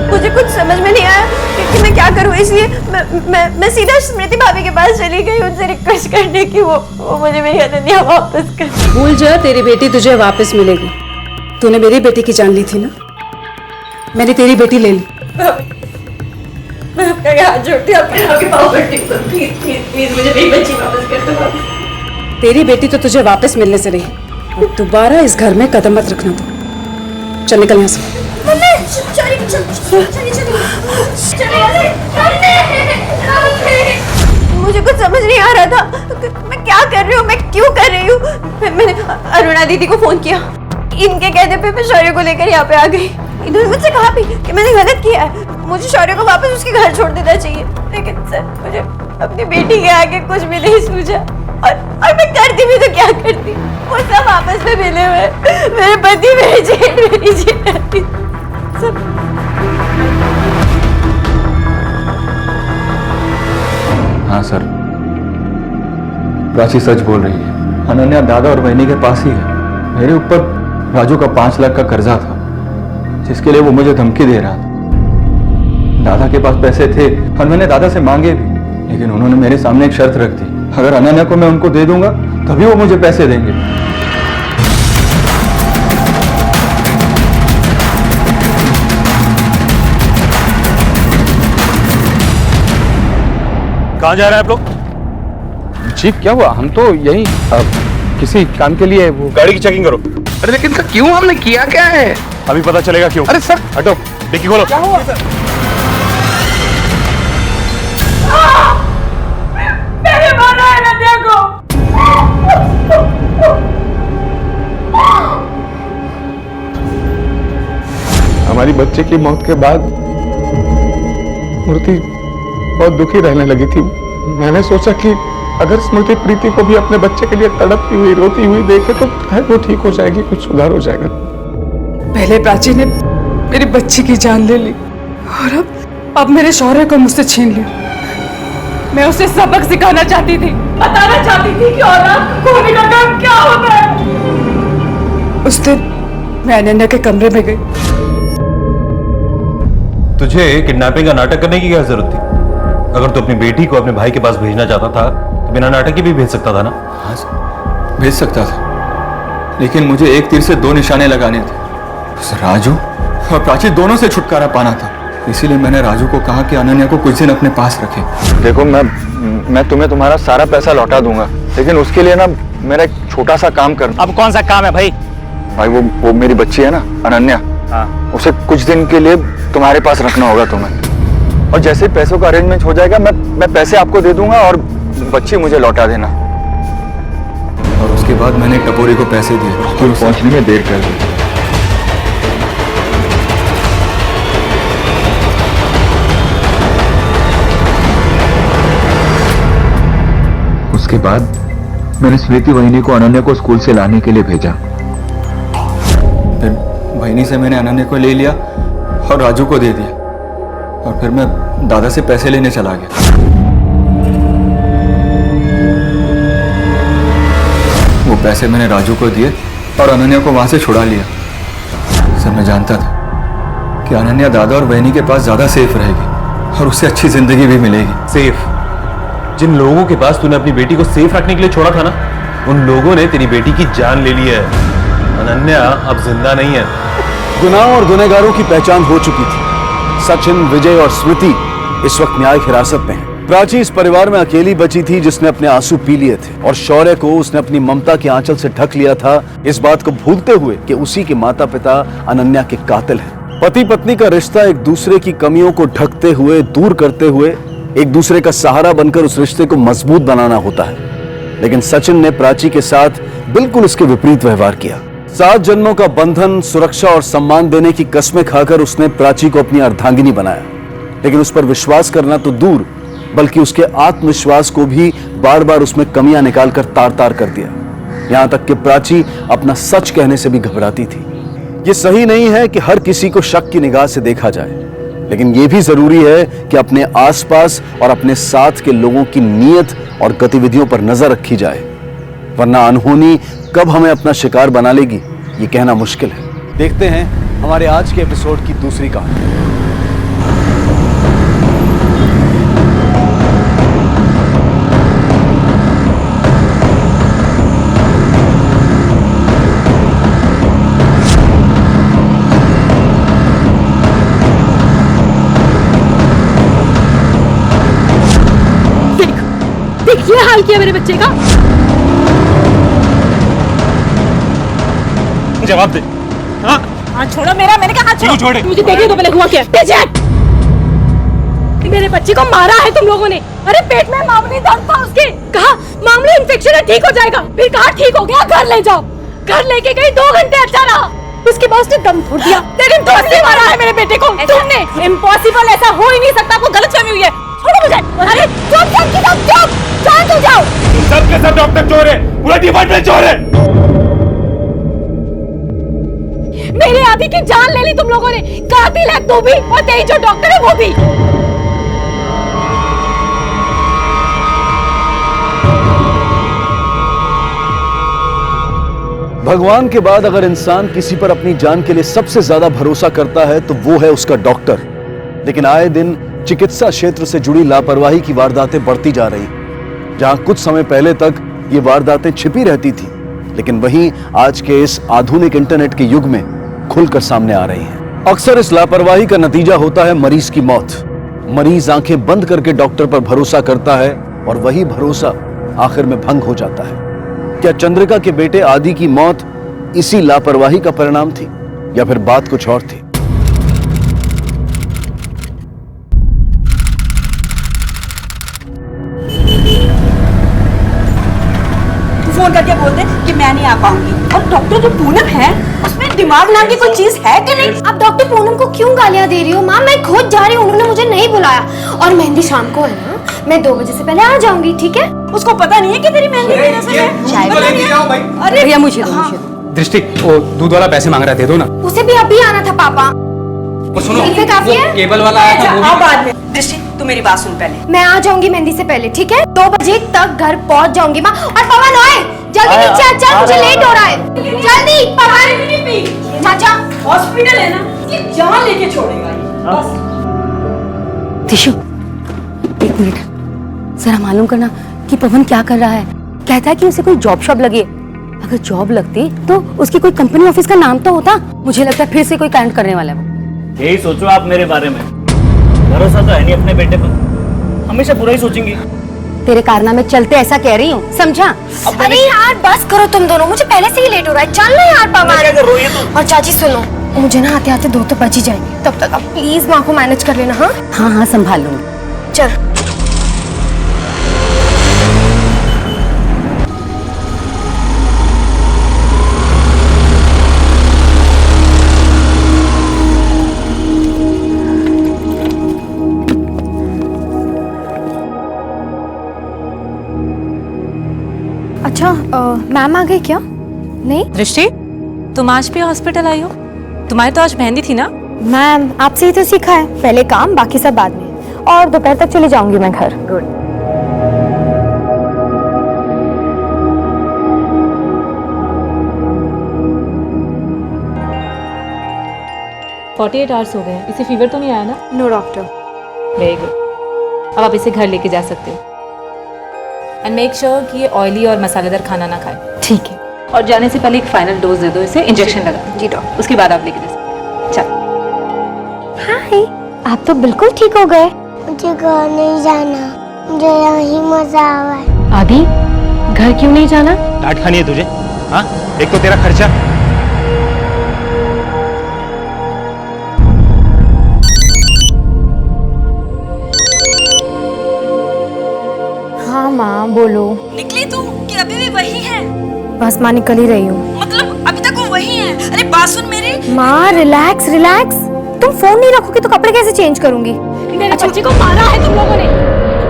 Speaker 1: मुझे कुछ समझ में नहीं आया कि मैं क्या करूं, इसलिए मैं सीधा स्मृति भाभी के पास चली गई उनसे रिक्वेस्ट करने की वो मुझे मेरी अनन्या वापस कर।
Speaker 8: भूल जा, तेरी बेटी तुझे वापस मिलेगी। तूने मेरी बेटी की जान ली थी ना, मैंने तेरी बेटी ले ली।
Speaker 1: मैं आपका हाथ जोड़ती हूँ, आपके पाँव पड़ती हूँ, प्लीज मुझे मेरी बच्ची वापस कर दो।
Speaker 8: तेरी बेटी तो तुझे वापस मिलने से रही, और दोबारा इस घर में कदम मत रखना। तो चल निकल यहाँ से।
Speaker 1: मुझे कुछ समझ नहीं आ रहा था, मैं क्या कर रही हूँ, मैं क्यों कर रही हूँ। मैंने अरुणा दीदी को फोन किया, इनके कहने पे मैं शौर्य को लेकर यहाँ पे आ गई। इन्होंने मुझसे कहा भी कि मैंने गलत किया है, मुझे शौर्य को वापस उसके घर छोड़ देना चाहिए, लेकिन सर मुझे अपनी बेटी के आगे कुछ भी नहीं सूझा। और मैं करती भी तो क्या करती, वो सब आपस में मिले हुए, मेरे पति मेरी जेल सब।
Speaker 3: हाँ सर, प्राची सच बोल रही है। अनन्या दादा और बहनी के पास ही है। मेरे ऊपर राजू का 5 लाख का कर्जा था, जिसके लिए वो मुझे धमकी दे रहा था। दादा के पास पैसे थे और मैंने दादा से मांगे भी, लेकिन उन्होंने मेरे सामने एक शर्त रख दी, अगर अनन्या को मैं उनको दे दूंगा तभी वो मुझे पैसे देंगे।
Speaker 4: कहाँ जा रहे हैं आप लोग?
Speaker 7: जी क्या हुआ? हम तो यही किसी काम के लिए वो
Speaker 4: गाड़ी की चेकिंग करो।
Speaker 7: अरे लेकिन सर क्यों? हमने किया क्या है?
Speaker 4: अभी पता चलेगा क्यों।
Speaker 7: अरे सर
Speaker 4: हटो, डिक्की खोलो।
Speaker 7: क्या हुआ?
Speaker 1: मैंने मारा है अनन्या को।
Speaker 7: हमारी बच्चे की मौत के बाद स्मृति बहुत दुखी रहने लगी थी। मैंने सोचा कि अगर स्मृति प्रीति को भी अपने बच्चे के लिए तड़पती हुई रोती हुई देखे तो शायद वो ठीक हो जाएगी, कुछ सुधार हो जाएगा।
Speaker 8: पहले प्राची ने मेरी बच्ची की जान ले ली और अब मेरे शौर्य को मुझसे छीन लिया। मैं उसे सबक सिखाना चाहती थी, बताना चाहती थी कि औलाद को खोने का काम क्या होता है। उस दिन मैं अनन्या के कमरे में गई।
Speaker 4: तुझे किडनैपिंग का नाटक करने की क्या जरूरत थी? अगर तू अपनी बेटी को अपने भाई के पास भेजना चाहता था तो बिना नाटक के भी भेज सकता था ना?
Speaker 3: हाँ सर, भेज सकता था, लेकिन मुझे एक तीर से 2 निशाने लगाने थे। उस राजू और प्राची दोनों से छुटकारा पाना था। इसीलिए मैंने राजू को कहा कि अनन्या को कुछ दिन अपने पास रखे। देखो मैं तुम्हें तुम्हारा सारा पैसा लौटा दूंगा, लेकिन उसके लिए ना मेरा एक छोटा सा काम करना।
Speaker 5: अब कौन सा काम है भाई?
Speaker 3: भाई वो मेरी बच्ची है ना अनन्या, उसे कुछ दिन के लिए तुम्हारे पास रखना होगा तुम्हें। और जैसे पैसों का अरेंजमेंट हो जाएगा मैं पैसे आपको दे दूंगा और बच्ची मुझे लौटा देना। और उसके बाद मैंने टपोरी को पैसे दिए, स्कूल पहुंचने में देर कर दी। उसके बाद मैंने स्मृति वहिनी को अनन्या को स्कूल से लाने के लिए भेजा। फिर वहिनी से मैंने अनन्या को ले लिया और राजू को दे दिया, और फिर मैं दादा से पैसे लेने चला गया। वो पैसे मैंने राजू को दिए और अनन्या को वहां से छुड़ा लिया। सर मैं जानता था कि अनन्या दादा और बहनी के पास ज्यादा सेफ रहेगी और उससे अच्छी जिंदगी भी मिलेगी।
Speaker 4: सेफ? जिन लोगों के पास तूने अपनी बेटी को सेफ रखने के लिए छोड़ा था ना, उन लोगों ने तेरी बेटी की जान ले ली है। अनन्या अब जिंदा नहीं है।
Speaker 6: गुनाह और गुनहगारों की पहचान हो चुकी थी। सचिन, विजय और स्मृति इस वक्त न्यायिक हिरासत में हैं। प्राची इस परिवार में अकेली बची थी जिसने अपने आंसू पी लिए थे, और शौर्य को उसने अपनी ममता के आंचल से ढक लिया था, इस बात को भूलते हुए कि उसी के माता पिता अनन्या के कातिल हैं। पति पत्नी का रिश्ता एक दूसरे की कमियों को ढकते हुए, दूर करते हुए, एक दूसरे का सहारा बनकर उस रिश्ते को मजबूत बनाना होता है। लेकिन सचिन ने प्राची के साथ बिल्कुल उसके विपरीत व्यवहार किया। 7 जन्मों का बंधन, सुरक्षा और सम्मान देने की कस्में खाकर उसने प्राची को अपनी अर्धांगिनी बनाया, लेकिन उस पर विश्वास करना तो दूर, बल्कि उसके आत्मविश्वास को भी बार बार उसमें कमियां निकालकर तार तार कर दिया। यहां तक कि प्राची अपना सच कहने से भी घबराती थी। यह सही नहीं है कि हर किसी को शक की निगाह से देखा जाए, लेकिन यह भी जरूरी है कि अपने आसपास और अपने साथ के लोगों की नीयत और गतिविधियों पर नजर रखी जाए, वरना अनहोनी कब हमें अपना शिकार बना लेगी ये कहना मुश्किल है। देखते हैं हमारे आज के एपिसोड की दूसरी कहानी।
Speaker 1: देख ये हाल किया मेरे बच्चे का।
Speaker 4: जवाब दे। हाँ
Speaker 1: हाथ छोड़ो मेरा, मैंने कहा हाथ छोड़ो।
Speaker 4: छोड़े
Speaker 1: मुझे देखिए तो पहले हुआ क्या। मेरे बच्चे को मारा है तुम लोगों ने। अरे पेट में मामूली दर्द था उसके, कहा मामूली इन्फेक्शन है, ठीक हो जाएगा। फिर कहा ठीक हो गया, घर ले जाओ। घर लेके गई, 2 घंटे अच्छा रहा, उसके बाद उसने दम तोड़ दिया। लेकिन तुमने मारा है मेरे बेटे को, तुमने
Speaker 8: इम्पॉसिबल, ऐसा हो ही नहीं सकता, आपको गलतफहमी हुई है। छोड़ो मुझे। अरे चुप जान तो जाओ।
Speaker 4: सब के सब डॉक्टर चोर है, पूरा डिपार्टमेंट चोर है।
Speaker 8: मेरी आदि की जान ले ली तुम लोगों ने। कातिल है तू भी और तेरी जो डॉक्टर है वो भी।
Speaker 6: भगवान के बाद अगर इंसान किसी पर अपनी जान के लिए सबसे ज्यादा भरोसा करता है तो वो है उसका डॉक्टर। लेकिन आए दिन चिकित्सा क्षेत्र से जुड़ी लापरवाही की वारदातें बढ़ती जा रही। जहां कुछ समय पहले तक ये वारदातें छिपी रहती थी, लेकिन वहीं आज के इस आधुनिक इंटरनेट के युग में खुलकर सामने आ रही हैं। अक्सर इस लापरवाही का नतीजा होता है मरीज की मौत। मरीज आंखें बंद करके डॉक्टर पर भरोसा करता है और वही भरोसा आखिर में भंग हो जाता है। क्या चंद्रिका के बेटे आदि की मौत इसी लापरवाही का परिणाम थी या फिर बात कुछ और थी?
Speaker 8: फोन करके बोलते कि मैं नहीं आ पाऊंगी। और डॉक्टर जो पूनम है उसमें दिमाग नाम की कोई चीज है कि नहीं?
Speaker 9: आप डॉक्टर पूनम को क्यों गालियां दे रही हो? माँ मैं खुद जा रही हूँ, उन्होंने मुझे नहीं बुलाया। और मेहंदी शाम को है ना, मैं 2 बजे से पहले आ जाऊंगी, ठीक है?
Speaker 8: उसको पता नहीं है कि तेरी मेहंदी की रस्म है। अरे भैया मुझे
Speaker 12: दृष्टि, वो दूध वाला पैसे मांग रहा, दे दो ना।
Speaker 9: उसे भी अभी आना था पापा।
Speaker 12: और सुनो,
Speaker 9: इनसे काफी है?
Speaker 12: केबल वाला आया था, वो भी-
Speaker 8: बाद में। दृष्टि तू मेरी बात सुन पहले।
Speaker 9: मैं आ जाऊंगी मेहंदी से पहले, ठीक है? 2 बजे तक घर पहुंच जाऊंगी माँ। और पवन ओए जल्दी नीचे आ, चल मुझे लेट हो रहा है। जल्दी पवन, चाचा
Speaker 8: हॉस्पिटल है ना, ये जान लेके छोड़ेगा ये। बस
Speaker 13: दिशु, 1 मिनट जरा मालूम करना कि पवन क्या कर रहा है। कहता है कि उसे कोई जॉब शॉप लगी है। अगर जॉब लगती तो उसकी कोई कंपनी ऑफिस का नाम तो होता। मुझे लगता है फिर से कोई कांड करने वाला है वो।
Speaker 5: यही सोचो आप मेरे बारे में। भरोसा तो है नहीं अपने बेटे पर, हमेशा बुरा ही सोचेंगी।
Speaker 13: तेरे कारनामे चलते ऐसा कह रही हूँ, समझा?
Speaker 9: अरे यार बस करो तुम दोनों, मुझे पहले से ही लेट हो रहा है। चल ना यार पवन। और चाची सुनो, मुझे ना आते आते 2 तो बज ही जाएंगे। तब तक आप प्लीज माँ को मैनेज कर लेना। हाँ
Speaker 13: हाँ हाँ संभाल लूंगी।
Speaker 9: चल। अच्छा मैम आ गई क्या? नहीं
Speaker 8: दृष्टि, तुम आज भी हॉस्पिटल आई हो? तुम्हारी तो आज मेहंदी थी ना?
Speaker 9: मैम आपसे ही तो सीखा है, पहले काम बाकी सब बाद में। और दोपहर तक चली जाऊंगी मैं घर।
Speaker 8: गुड। आवर्स हो गए, इसे फीवर तो नहीं आया ना?
Speaker 9: No doctor.
Speaker 8: Very good. अब आप इसे घर लेके जा सकते हो। एंड मेक श्योर कि ये ऑयली और मसालेदार खाना ना खाए।
Speaker 9: ठीक है।
Speaker 8: और जाने से पहले एक फाइनल डोज दे दो इसे, इंजेक्शन लगा।
Speaker 9: जी डॉक्टर।
Speaker 8: उसके बाद आप लेके जा सकते। चल।
Speaker 9: हाय, आप तो बिल्कुल ठीक हो गए। मुझे घर नहीं जाना, मुझे यहीं मजा आ रहा है।
Speaker 13: आदि, घर क्यों नहीं जाना?
Speaker 4: डांट खानी है तुझे? हाँ, एक तो तेरा खर्चा।
Speaker 9: हाँ माँ बोलो।
Speaker 8: निकली तू कि अभी भी वही है?
Speaker 9: बस माँ निकल ही रही हूँ।
Speaker 8: मतलब अभी तक वो वही है? अरे बात सुन मेरी।
Speaker 9: माँ रिलैक्स रिलैक्स। तुम फोन नहीं रखोगी तो कपड़े कैसे चेंज करूंगी?
Speaker 8: मेरे बच्चे को मारा है तुम लोगों ने।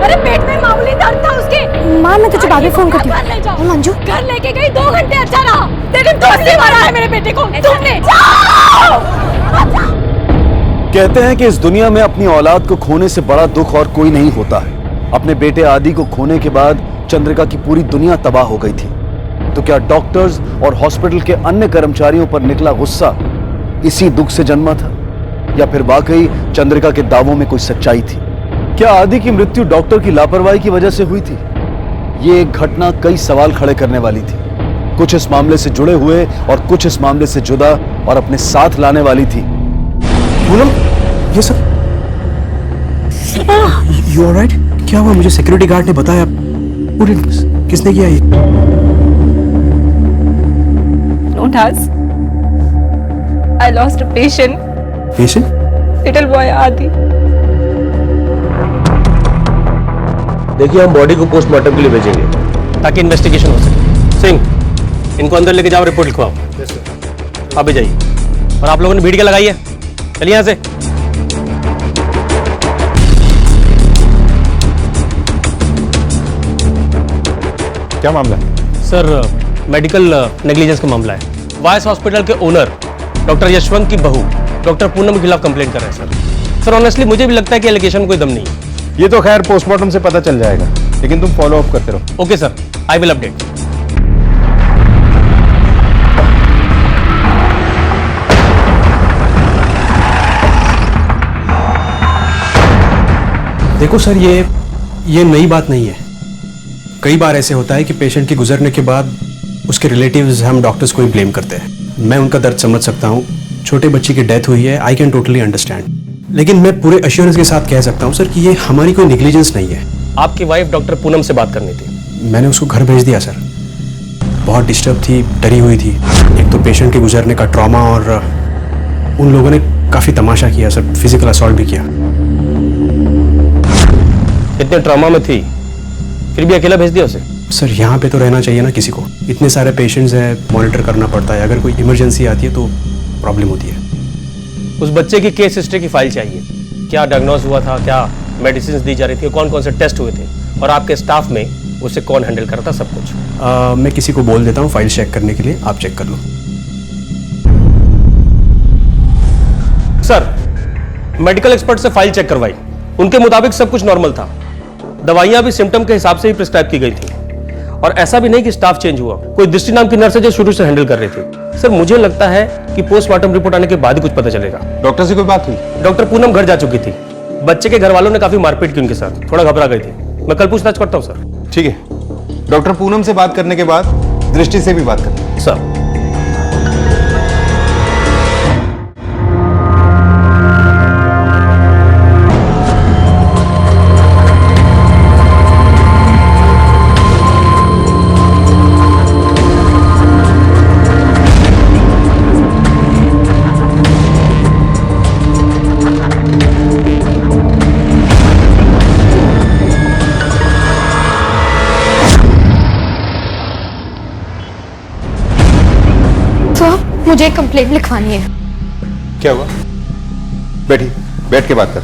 Speaker 8: अरे पेट में मामूली दर्द था उसके।
Speaker 9: माँ मैं तुझे बाद में फोन करती हूँ। मंजू
Speaker 8: घर लेके गई, 2 घंटे अच्छा रहा, लेकिन तुमने मारा है मेरे बेटे को। तुमने।
Speaker 6: कहते हैं कि इस दुनिया में अपनी औलाद को खोने से बड़ा दुख और कोई नहीं होता है। अपने बेटे आदि को खोने के बाद चंद्रिका की पूरी दुनिया तबाह हो गई थी। तो क्या डॉक्टर्स और हॉस्पिटल के अन्य कर्मचारियों पर निकला गुस्सा इसी दुख से जन्मा था, या फिर वाकई चंद्रिका के दावों में कोई सच्चाई थी? क्या आदि की मृत्यु डॉक्टर की लापरवाही की वजह से हुई थी? ये एक घटना कई सवाल खड़े करने वाली थी। कुछ इस मामले से जुड़े हुए और कुछ इस मामले से जुदा और अपने साथ लाने वाली थी।
Speaker 12: पूनम, ये सब यू ऑलराइट? क्या हुआ? मुझे सिक्योरिटी गार्ड ने बताया। किसने किया ये?
Speaker 8: Don't ask. I lost a patient.
Speaker 12: Patient?
Speaker 8: Little boy आदि।
Speaker 2: देखिए, हम बॉडी को पोस्टमार्टम के लिए भेजेंगे ताकि इन्वेस्टिगेशन हो सके। सिंह, इनको अंदर लेके जाओ, रिपोर्ट लिखवाओ। आप भी जाइए। और आप लोगों ने भीड़ क्या लगाई है? चलिए यहाँ से। क्या मामला है?
Speaker 12: सर मेडिकल नेग्लिजेंस का मामला है। वायस हॉस्पिटल के ओनर डॉक्टर यशवंत की बहू डॉक्टर पूनम के खिलाफ कंप्लेंट कर रहे हैं सर ऑनेस्टली मुझे भी लगता है कि एलिगेशन कोई दम नहीं है।
Speaker 2: ये तो खैर पोस्टमार्टम से पता चल जाएगा, लेकिन तुम फॉलो अप करते रहो।
Speaker 12: Okay sir, I will update.
Speaker 14: देखो सर, ये नई बात नहीं है। कई बार ऐसे होता है कि पेशेंट के गुजरने के बाद उसके रिलेटिव्स हम डॉक्टर्स को ही ब्लेम करते हैं। मैं उनका दर्द समझ सकता हूँ, छोटे बच्चे की डेथ हुई है, आई कैन टोटली अंडरस्टैंड। लेकिन मैं पूरे अश्योरेंस के साथ कह सकता हूँ सर कि ये हमारी कोई निग्लिजेंस नहीं है।
Speaker 12: आपकी वाइफ डॉक्टर पूनम से बात करनी थी।
Speaker 14: मैंने उसको घर भेज दिया सर। बहुत डिस्टर्ब थी, डरी हुई थी। एक तो पेशेंट के गुजरने का ट्रॉमा, और उन लोगों ने काफ़ी तमाशा किया सर, फिजिकल असॉल्ट भी किया।
Speaker 12: इतने ट्रॉमा में थी फिर भी अकेला भेज दिया उसे?
Speaker 14: सर यहाँ पे तो रहना चाहिए ना किसी को, इतने सारे पेशेंट्स हैं, मॉनिटर करना पड़ता है। अगर कोई इमरजेंसी आती है तो प्रॉब्लम होती है।
Speaker 12: उस बच्चे की केस हिस्ट्री की फाइल चाहिए। क्या डायग्नोज हुआ था, क्या मेडिसिन दी जा रही थी, कौन कौन से टेस्ट हुए थे, और आपके स्टाफ में उसे कौन हैंडल करता, सब कुछ।
Speaker 14: मैं किसी को बोल देता हूँ फाइल चेक करने के लिए, आप चेक कर लो।
Speaker 12: सर, मेडिकल एक्सपर्ट से फाइल चेक करवाई, उनके मुताबिक सब कुछ नॉर्मल था। दवाइयां भी सिम्टम के हिसाब से ही प्रिस्क्राइब की गई थी, और ऐसा भी नहीं कि स्टाफ चेंज हुआ। कोई दृष्टि नाम की नर्स है जो शुरू से हैंडल कर रही थी। सर मुझे लगता है कि पोस्टमार्टम रिपोर्ट आने के बाद ही कुछ पता चलेगा।
Speaker 2: डॉक्टर से कोई बात हुई?
Speaker 12: डॉक्टर पूनम घर जा चुकी थी। बच्चे के घर वालों ने काफी मारपीट की उनके साथ, थोड़ा घबरा गई थी। मैं कल पूछताछ करता हूँ सर।
Speaker 2: ठीक है, डॉक्टर पूनम से बात करने के बाद दृष्टि से भी बात करते हैं।
Speaker 12: सर
Speaker 9: मुझे एक कंप्लेंट लिखवानी है।
Speaker 2: क्या हुआ? बैठिए, बैठ के बात कर।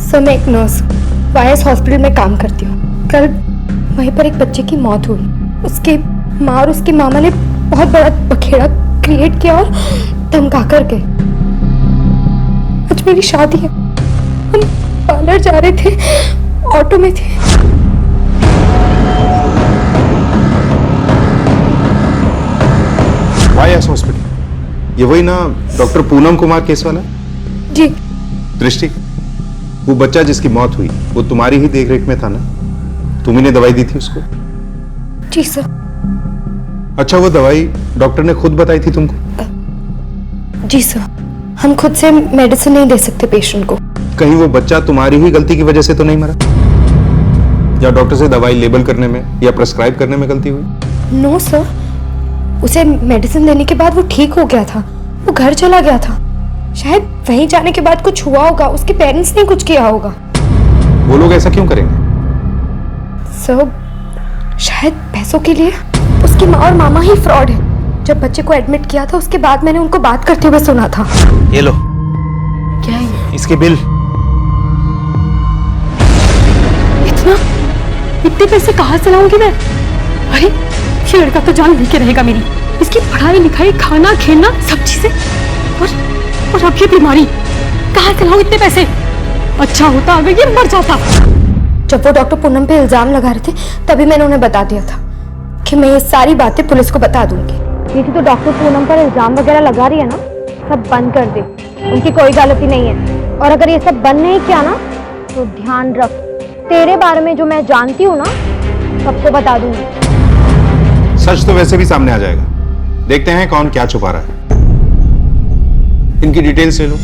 Speaker 9: सर मैं एक नर्स वायस हॉस्पिटल में काम करती हूँ। कल वहीं पर एक बच्चे की मौत हुई। उसकी माँ और उसके मामा ने बहुत बड़ा बखेड़ा क्रिएट किया और धमका कर गए। आज मेरी शादी है, हम पार्लर जा रहे थे, ऑटो में थे।
Speaker 2: वायस हॉस्पिटल, ये वही ना डॉक्टर पूनम कुमार केस वाला?
Speaker 9: जी।
Speaker 2: दृष्टि, वो बच्चा जिसकी मौत हुई वो तुम्हारी ही देखरेख में था ना? तुम ही ने दवाई दी थी उसको?
Speaker 9: जी सर।
Speaker 2: अच्छा, वो दवाई डॉक्टर ने खुद बताई थी तुमको?
Speaker 9: जी सर, हम खुद से मेडिसिन नहीं दे सकते पेशेंट को।
Speaker 2: कहीं वो बच्चा तुम्हारी ही गलती की वजह से तो नहीं मरा, या डॉक्टर से दवाई लेबल करने में या प्रेस्क्राइब करने में गलती हुई?
Speaker 9: नो सर, उसे मेडिसिन देने के बाद वो ठीक हो गया था, वो घर चला गया था। शायद वहीं जाने के बाद कुछ हुआ होगा, उसके पेरेंट्स ने कुछ किया होगा।
Speaker 2: वो लोग ऐसा क्यों करेंगे?
Speaker 9: सर शायद पैसों के लिए। उसकी माँ और मामा ही फ्रॉड है। जब बच्चे को एडमिट किया था उसके बाद मैंने उनको बात करते हुए सुना था।
Speaker 12: ये लो।
Speaker 9: क्या है
Speaker 12: इसके बिल।
Speaker 8: इतने पैसे कहाँ से लाऊंगी मैं? अरे ये लड़का तो जान लेके रहेगा मेरी। इसकी पढ़ाई लिखाई, खाना खेलना, सब चीजें, और अब ये बीमारी। कहाँ से लाऊं इतने पैसे? अच्छा होता अगर ये मर जाता।
Speaker 9: जब वो डॉक्टर पूनम पे इल्जाम लगा रहे थे तभी मैंने उन्हें बता दिया था कि मैं ये सारी बातें पुलिस को बता दूंगी।
Speaker 15: दीदी तो डॉक्टर पूनम पर इल्जाम वगैरह लगा रही है ना, सब बंद कर दे। उनकी कोई गलती नहीं है, और अगर ये सब बंद नहीं किया ना तो ध्यान रख, तेरे बारे में जो मैं जानती हूँ ना सबको बता दूंगी।
Speaker 2: सच तो वैसे भी सामने आ जाएगा। देखते हैं कौन क्या छुपा रहा है। इनकी डिटेल्स ले लो।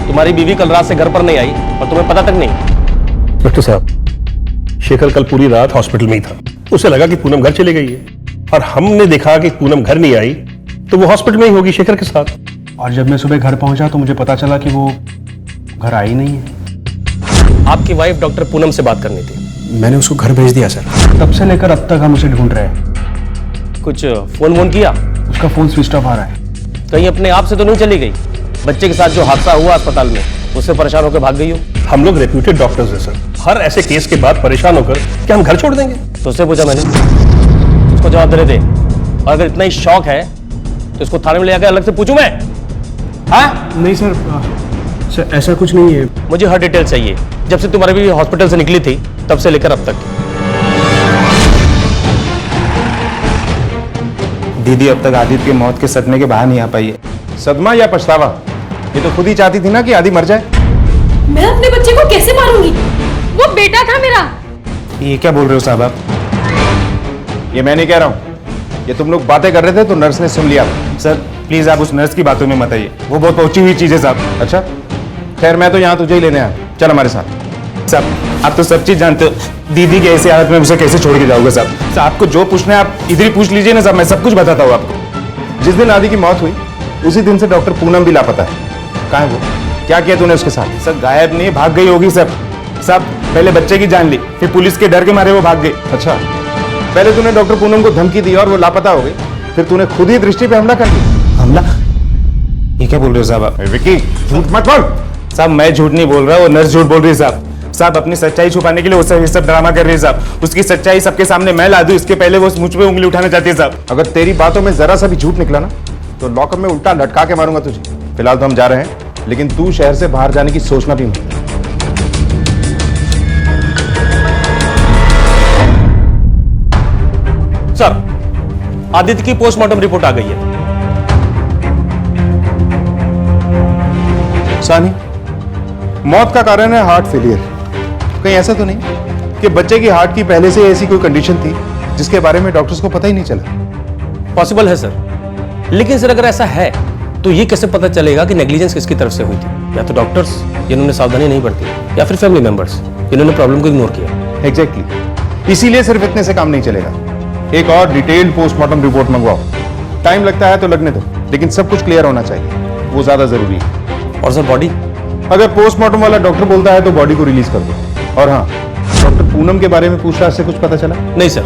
Speaker 12: तुम्हारी बीवी कल रात से घर पर नहीं आई और तुम्हें पता तक नहीं?
Speaker 16: डॉक्टर साहब, शेखर कल पूरी रात हॉस्पिटल में ही था। उसे लगा कि पूनम घर चली गई है, और हमने देखा कि पूनम घर नहीं आई तो वो हॉस्पिटल में ही होगी शेखर के साथ।
Speaker 14: और जब मैं सुबह घर पहुंचा तो मुझे पता चला कि वो घर आई नहीं है।
Speaker 12: आपकी वाइफ डॉक्टर पूनम से बात करनी थी।
Speaker 14: मैंने उसको घर भेज दिया सर। तब से लेकर अब तक हम उसे ढूंढ रहे हैं।
Speaker 12: कुछ फोन वोन किया?
Speaker 3: उसका फोन स्विच ऑफ आ रहा है।
Speaker 12: कहीं अपने आप से तो नहीं चली गई? बच्चे के साथ जो हादसा हुआ अस्पताल में, उससे परेशान होकर भाग गई हो?
Speaker 16: हम लोग रेप्यूटेड डॉक्टर्स हैं सर, हर ऐसे केस के बाद परेशान होकर क्या हम घर छोड़ देंगे?
Speaker 12: तो उससे पूछा मैंने, उसको जवाब दे। और अगर इतना ही शौक है तो इसको थाने में ले जाकर अलग से पूछूं मैं? हाँ?
Speaker 14: नहीं सर, सर ऐसा कुछ नहीं है।
Speaker 12: मुझे हर डिटेल चाहिए, जब से तुम्हारी भी हॉस्पिटल से निकली थी तब से लेकर अब तक।
Speaker 17: दीदी अब तक आदित्य की मौत के सदमे के बाहर नहीं आ पाई है। सदमा या पछतावा? ये तो खुद ही चाहती थी ना कि आदि मर जाए।
Speaker 8: मैं अपने बच्चे को कैसे मारूंगी? वो बेटा था मेरा।
Speaker 17: ये क्या बोल रहे हो साहब आप? ये मैं नहीं कह रहा हूँ, ये तुम लोग बातें कर रहे थे तो नर्स ने सुन लिया। सर प्लीज आप उस नर्स की बातों में मत आइए, वो बहुत पहुंची हुई चीज है साहब। अच्छा खैर, मैं तो यहाँ तुझे ही लेने आया, चल हमारे साथ। साहब आप तो सब चीज जानते हो, दीदी की ऐसी हालत में मुझे कैसे छोड़ के जाओगे साहब? आपको जो पूछना है आप इधर ही पूछ लीजिए ना साहब, मैं सब कुछ बताता हूँ आपको। जिस दिन आदि की मौत हुई उसी दिन से डॉक्टर पूनम भी लापता है। कहाँ है वो? क्या किया तूने उसके साथ? सर गायब नहीं, भाग गई होगी सर। साहब पहले बच्चे की जान ली, फिर पुलिस के डर के मारे वो भाग गई। अच्छा, पहले तूने डॉक्टर पूनम को धमकी दी और वो लापता हो गई, फिर तूने खुद ही दृष्टि पे हमला कर दिया। हमला? ये क्या बोल रहे हो साहब आप? विकी झूठ मत बोल। साहब मैं झूठ नहीं बोल रहा, वो नर्स झूठ बोल रही है साहब। साहब अपनी सच्चाई छुपाने के लिए वो सब ड्रामा कर रही है साहब। उसकी सच्चाई सबके सामने मैं ला दूं, इसके पहले वो मुझ पे उंगली उठाना चाहती है साहब। अगर तेरी बातों में जरा सा भी झूठ निकला ना तो लॉकअप में उल्टा लटका के मारूंगा तुझे। फिलहाल तो हम जा रहे हैं, लेकिन तू शहर से बाहर जाने की सोचना भी मत।
Speaker 12: सर आदित्य की पोस्टमार्टम रिपोर्ट आ गई है।
Speaker 17: सानी, मौत का कारण है हार्ट फेलियर। कहीं ऐसा तो नहीं कि बच्चे की हार्ट की पहले से ऐसी कोई कंडीशन थी जिसके बारे में डॉक्टर्स को पता ही नहीं चला?
Speaker 12: पॉसिबल है सर, लेकिन सर अगर ऐसा है तो ये कैसे पता चलेगा कि नेग्लिजेंस किसकी तरफ से हुई थी? या तो डॉक्टर्स जिन्होंने सावधानी नहीं बरती, या फिर फैमिली मेंबर्स जिन्होंने प्रॉब्लम को इग्नोर किया।
Speaker 17: एग्जैक्टली, इसीलिए सिर्फ इतने से काम नहीं चलेगा। एक और डिटेल्ड पोस्टमार्टम रिपोर्ट मंगवाओ। टाइम लगता है तो लगने दो, लेकिन सब कुछ क्लियर होना चाहिए, वो ज्यादा जरूरी है।
Speaker 12: और सर बॉडी?
Speaker 17: अगर पोस्टमार्टम वाला डॉक्टर बोलता है तो बॉडी को रिलीज कर दो। और हाँ, डॉक्टर पूनम के बारे में पूछताछ से कुछ पता चला?
Speaker 12: नहीं सर,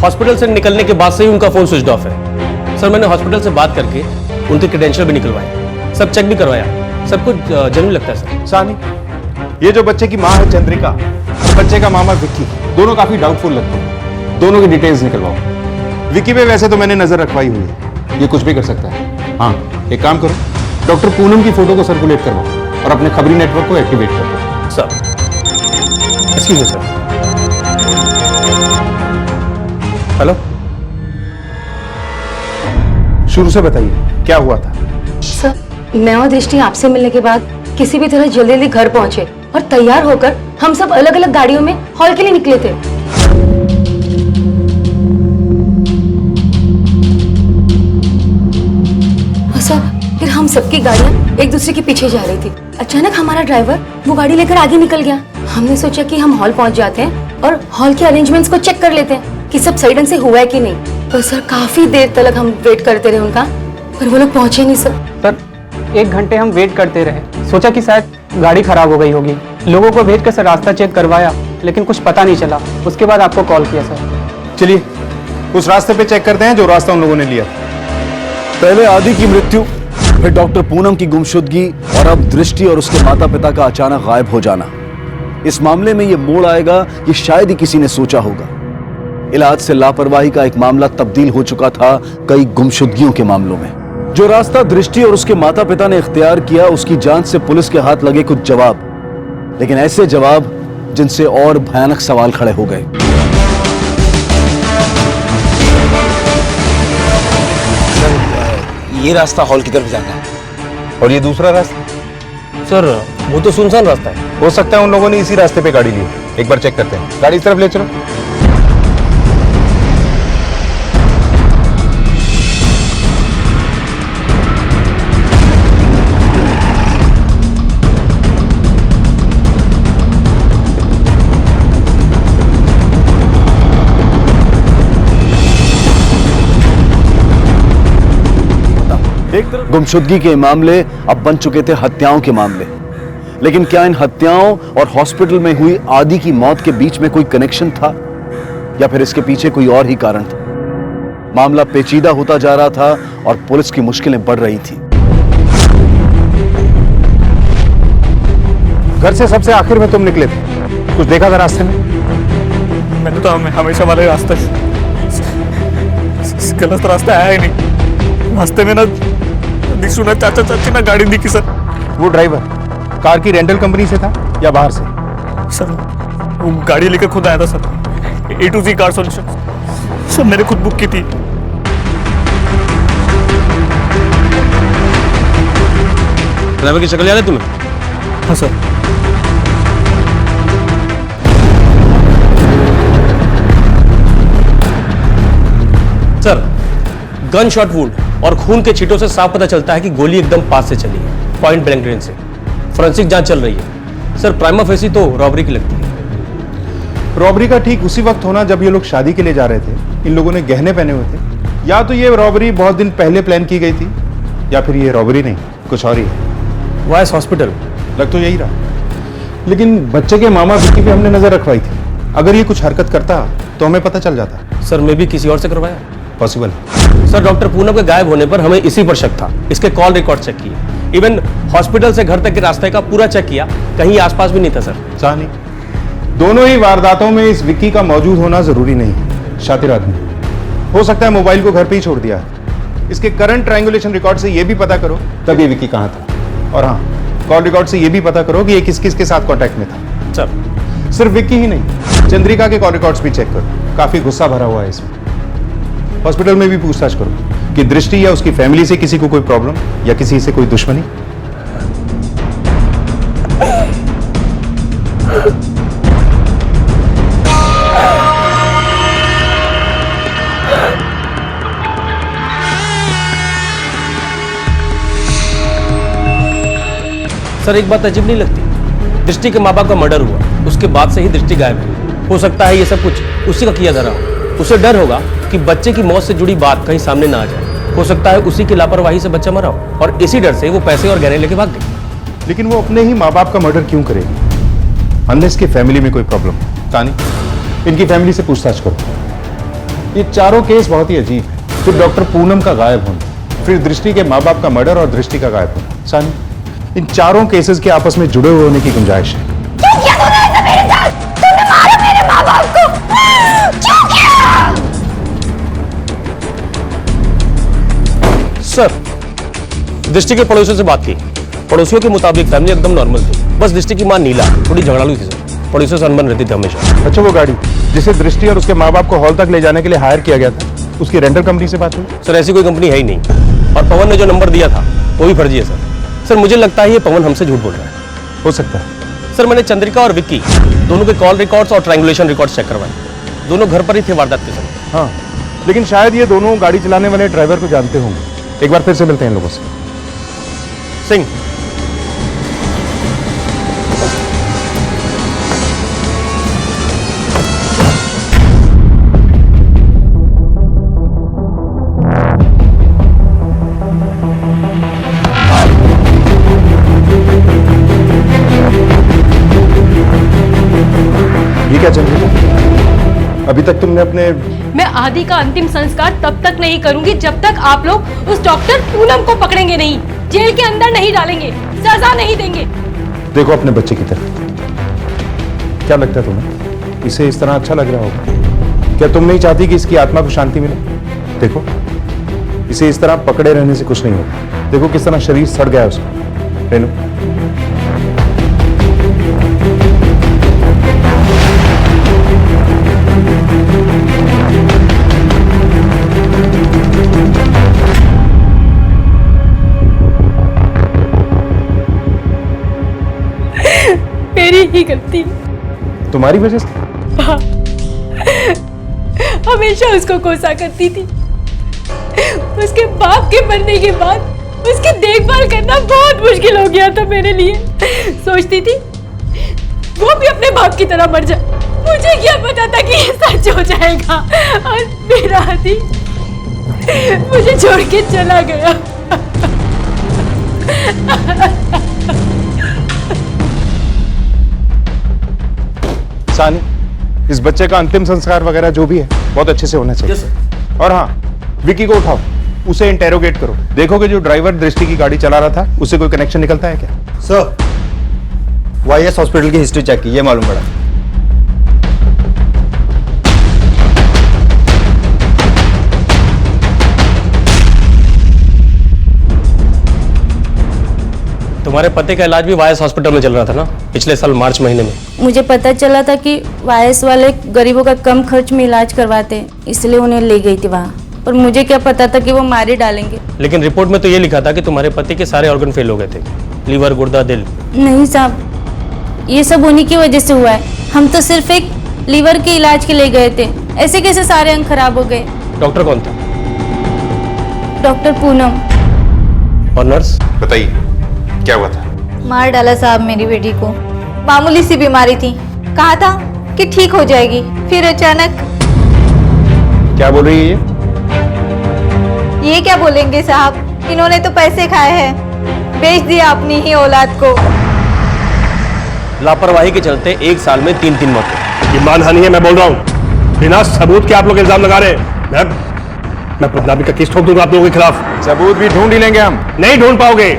Speaker 12: हॉस्पिटल से निकलने के बाद से ही उनका फोन स्विच ऑफ है। सर मैंने हॉस्पिटल से बात करके उनके क्रेडेंशियल भी निकलवाए, सब चेक भी करवाया, सब कुछ जेन्युइन लगता है सर।
Speaker 17: सानी, ये जो बच्चे की माँ है चंद्रिका और बच्चे का मामा विक्की, दोनों काफी डाउटफुल लगते हैं। दोनों की डिटेल्स निकलवाओ। विक्की पे वैसे तो मैंने नजर रखवाई हुई है, ये कुछ भी कर सकता है। हाँ एक काम करो, डॉक्टर पूनम की फोटो को सर्कुलेट करवाओ और अपने खबरी नेटवर्क को एक्टिवेट कर दो।
Speaker 12: Sir excuse me sir. Hello,
Speaker 17: शुरू से बताइए क्या हुआ था?
Speaker 13: सर मैं और दृष्टि आपसे मिलने के बाद किसी भी तरह जल्दी जल्दी घर पहुंचे और तैयार होकर हम सब अलग अलग गाड़ियों में हॉल के लिए निकले थे। और सर फिर हम सबकी गाड़ियां एक दूसरे के पीछे जा रही थी। अचानक हमारा ड्राइवर वो गाड़ी लेकर आगे निकल गया। हमने सोचा कि हम हॉल पहुंच जाते हैं और हॉल के अरेंजमेंट्स को चेक कर लेते हैं कि सब सही ढंग से हुआ है कि नहीं। पर सर काफी देर तक हम वेट करते रहे उनका, पर वो लोग पहुंचे नहीं सर।
Speaker 18: सर 1 घंटे हम वेट करते रहे, सोचा कि शायद गाड़ी खराब हो गई होगी। लोगों को भेजकर सर रास्ता चेक करवाया, लेकिन कुछ पता नहीं चला। उसके बाद आपको कॉल किया सर।
Speaker 17: चलिए उस रास्ते पे चेक करते हैं जो रास्ता उन लोगों ने लिया।
Speaker 6: पहले आदि की मृत्यु, फिर डॉक्टर पूनम की गुमशुदगी और अब दृष्टि और उसके माता पिता का अचानक गायब हो जाना। इस मामले में यह मोड़ आएगा कि शायद ही किसी ने सोचा होगा। इलाज से लापरवाही का एक मामला तब्दील हो चुका था कई गुमशुदगियों के मामलों में। जो रास्ता दृष्टि और उसके माता पिता ने इख्तियार किया, उसकी जांच से पुलिस के हाथ लगे कुछ जवाब, लेकिन ऐसे जवाब जिनसे और भयानक सवाल खड़े हो गए।
Speaker 19: ये रास्ता हॉल की तरफ जाता है
Speaker 17: और ये दूसरा रास्ता?
Speaker 12: सर वो तो सुनसान रास्ता है।
Speaker 17: हो सकता है उन लोगों ने इसी रास्ते पे गाड़ी ली हो। एक बार चेक करते हैं। गाड़ी इस तरफ ले चलो।
Speaker 6: गुमशुदगी के मामले अब बन चुके थे हत्याओं के मामले। लेकिन क्या इन हत्याओं और हॉस्पिटल में हुई आदि की मौत के बीच में कोई कनेक्शन था, या फिर इसके पीछे कोई और ही कारण था? मामला पेचीदा होता जा रहा था और पुलिस की मुश्किलें बढ़ रही थी।
Speaker 17: घर से सबसे आखिर में तुम निकले थे, कुछ देखा था रास्ते में?
Speaker 12: मैंने तो हमेशा वाले रास्ते गलत रास्ते आया ही नहीं। रास्ते में ना दिशु ना चाचा चाची ना गाड़ी दिखी सर।
Speaker 17: वो ड्राइवर कार की रेंटल कंपनी से था या बाहर से?
Speaker 12: सर वो गाड़ी लेकर खुद आया था sir, A to Z car solution. Sir मैंने खुद बुक की थी।
Speaker 16: ड्राइवर की शक्ल याद है तुम्हें?
Speaker 12: हाँ sir.
Speaker 16: Sir gun shot wound और खून के छींटों से साफ पता चलता है कि गोली एकदम पास से चली है, पॉइंट ब्लैंक रेंज से। फोरेंसिक जांच चल रही है सर। प्राइमा फेसी तो रॉबरी की लगती है।
Speaker 17: रॉबरी का ठीक उसी वक्त होना जब ये लोग शादी के लिए जा रहे थे। इन लोगों ने गहने पहने हुए थे। या तो ये रॉबरी बहुत दिन पहले प्लान की गई थी या फिर ये रॉबरी नहीं कुछ और ही है।
Speaker 16: वाइस हॉस्पिटल
Speaker 17: लग तो यही रहा। लेकिन बच्चे के मामा विक्की पे हमने नजर रखवाई थी। अगर ये कुछ हरकत करता तो हमें पता चल जाता।
Speaker 16: सर मैं भी किसी और से करवाया।
Speaker 17: पॉसिबल।
Speaker 16: सर डॉक्टर पूनम के गायब होने पर हमें इसी पर शक था। इसके कॉल रिकॉर्ड चेक किए, इवन हॉस्पिटल से घर तक के रास्ते का पूरा चेक किया, कहीं आसपास भी नहीं था सर।
Speaker 17: सानी दोनों ही वारदातों में इस विक्की का मौजूद होना जरूरी नहीं है। शातिर आदमी हो सकता है मोबाइल को घर पे ही छोड़ दिया है। इसके करंट ट्रायंगुलेशन रिकॉर्ड से ये भी पता करो तब ये विक्की कहाँ था। और हाँ, कॉल रिकॉर्ड से ये भी पता करो कि ये किस किस के साथ कांटेक्ट में था।
Speaker 16: सर
Speaker 17: सिर्फ विक्की ही नहीं, चंद्रिका के कॉल रिकॉर्ड्स भी चेक करो। काफी गुस्सा भरा हुआ है इसमें। हॉस्पिटल में भी पूछताछ करो कि दृष्टि या उसकी फैमिली से किसी को कोई प्रॉब्लम या किसी से कोई दुश्मनी।
Speaker 16: सर एक बात अजीब नहीं लगती? दृष्टि के माँ बाप का मर्डर हुआ, उसके बाद से ही दृष्टि गायब है। हो सकता है ये सब कुछ उसी का किया जा रहा हो। उसे डर होगा कि बच्चे की मौत से जुड़ी बात कहीं सामने ना आ जाए। हो सकता है उसी की लापरवाही से बच्चा मरा हो और इसी डर से वो पैसे और गहने लेके भाग गई।
Speaker 17: लेकिन वो अपने ही माँ बाप का मर्डर क्यों करेगी? अनलेस की फैमिली में कोई प्रॉब्लम। तानी इनकी फैमिली से पूछताछ करो। ये चारों केस बहुत ही अजीब है। फिर डॉक्टर पूनम का गायब होना, फिर दृष्टि के माँ बाप का मर्डर और दृष्टि का गायब होना। सानी इन चारों केसेस के आपस में जुड़े हुए होने की गुंजाइश है।
Speaker 1: क्यों किया तूने ऐसा मेरे साथ? तूने मारा मेरे माँ बाप को। क्यों किया?
Speaker 16: सर दृष्टि के पड़ोसियों से बात की। पड़ोसियों के मुताबिक फैमिली एकदम नॉर्मल थी। बस दृष्टि की मां नीला थोड़ी झगड़ालू थी सर। पड़ोसियों से अनबन रहती थी हमेशा।
Speaker 17: अच्छा वो गाड़ी जिसे दृष्टि और उसके माँ बाप को हॉल तक ले जाने के लिए हायर किया गया था, उसकी रेंटल कंपनी से बात हुई?
Speaker 16: सर ऐसी कोई कंपनी है ही नहीं। और पवन ने जो नंबर दिया था वो भी फर्जी है सर। सर मुझे लगता है ये पवन हमसे झूठ बोल रहा है।
Speaker 17: हो सकता है।
Speaker 16: सर मैंने चंद्रिका और विक्की दोनों के कॉल रिकॉर्ड्स और ट्रायंगुलेशन रिकॉर्ड्स चेक करवाए। दोनों घर पर ही थे वारदात के समय।
Speaker 17: हाँ लेकिन शायद ये दोनों गाड़ी चलाने वाले ड्राइवर को जानते होंगे। एक बार फिर से मिलते हैं इन लोगों से।
Speaker 16: सिंह
Speaker 17: ये क्या चल रहा है? अभी तक तुमने अपने
Speaker 8: मैं आदि का अंतिम संस्कार तब तक नहीं करूंगी जब तक आप लोग उस डॉक्टर पूनम को पकड़ेंगे नहीं, जेल के अंदर नहीं डालेंगे, सजा नहीं देंगे।
Speaker 17: देखो अपने बच्चे की तरफ। क्या लगता है तुम्हें इसे इस तरह अच्छा लग रहा होगा? क्या तुम नहीं चाहती कि इसकी आत्मा को शांति मिले? देखो इसे इस तरह पकड़े रहने से कुछ नहीं होगा। देखो किस तरह शरीर सड़ गया है उसका। रेनू
Speaker 8: मेरी ही गलती।
Speaker 17: तुम्हारी वजह से?
Speaker 8: हाँ। हमेशा उसको कोसा करती थी। उसके बाप के मरने के बाद उसकी देखभाल करना बहुत मुश्किल हो गया था मेरे लिए। सोचती थी वो भी अपने बाप की तरह मर जाए। मुझे क्या पता था कि ये सच हो जाएगा और मेरा आदि मुझे छोड़ के चला गया।
Speaker 17: सानी इस बच्चे का अंतिम संस्कार वगैरह जो भी है बहुत अच्छे से होना चाहिए।
Speaker 16: Yes sir.
Speaker 17: और हाँ विकी को उठाओ, उसे इंटेरोगेट करो। देखोगे जो ड्राइवर दृष्टि की गाड़ी चला रहा था उससे कोई कनेक्शन निकलता है क्या?
Speaker 3: सर, वाईएस हॉस्पिटल की हिस्ट्री चेक की, ये मालूम पड़ा।
Speaker 12: तुम्हारे पति का इलाज भी वायस हॉस्पिटल में चल रहा था ना, पिछले साल मार्च महीने में।
Speaker 11: मुझे पता चला था कि वायस वाले गरीबों का कम खर्च में इलाज करवाते हैं, इसलिए उन्हें ले गई थी वहाँ। और मुझे क्या पता था कि वो मार ही डालेंगे।
Speaker 12: लेकिन रिपोर्ट में तो ये लिखा था कि तुम्हारे पति के सारे ऑर्गन फेल हो गए थे, लीवर, गुर्दा, दिल।
Speaker 11: नहीं साहब, ये सब उन्हीं की वजह से हुआ है। हम तो सिर्फ एक लीवर के इलाज के लिए गए थे, ऐसे कैसे सारे अंग खराब हो गए।
Speaker 12: डॉक्टर कौन था?
Speaker 11: डॉक्टर पूनम।
Speaker 12: और नर्स?
Speaker 2: बताइए क्या हुआ था?
Speaker 1: मार डाला साहब मेरी बेटी को। मामूली सी बीमारी थी, कहा था कि ठीक हो जाएगी, फिर अचानक।
Speaker 17: क्या बोल रही है
Speaker 1: ये क्या बोलेंगे साहब, इन्होंने तो पैसे खाए हैं, बेच दिया अपनी ही औलाद को।
Speaker 12: लापरवाही के चलते एक साल में 3 मौतें।
Speaker 16: ये मानहानि है, मैं बोल रहा हूँ। बिना सबूत के आप लोग इल्जाम लगा रहे हैं। मैं बदनामी का केस ठोक दूंगा आप लोगों के खिलाफ।
Speaker 17: सबूत भी ढूंढ ही लेंगे हम।
Speaker 16: नहीं ढूंढ पाओगे।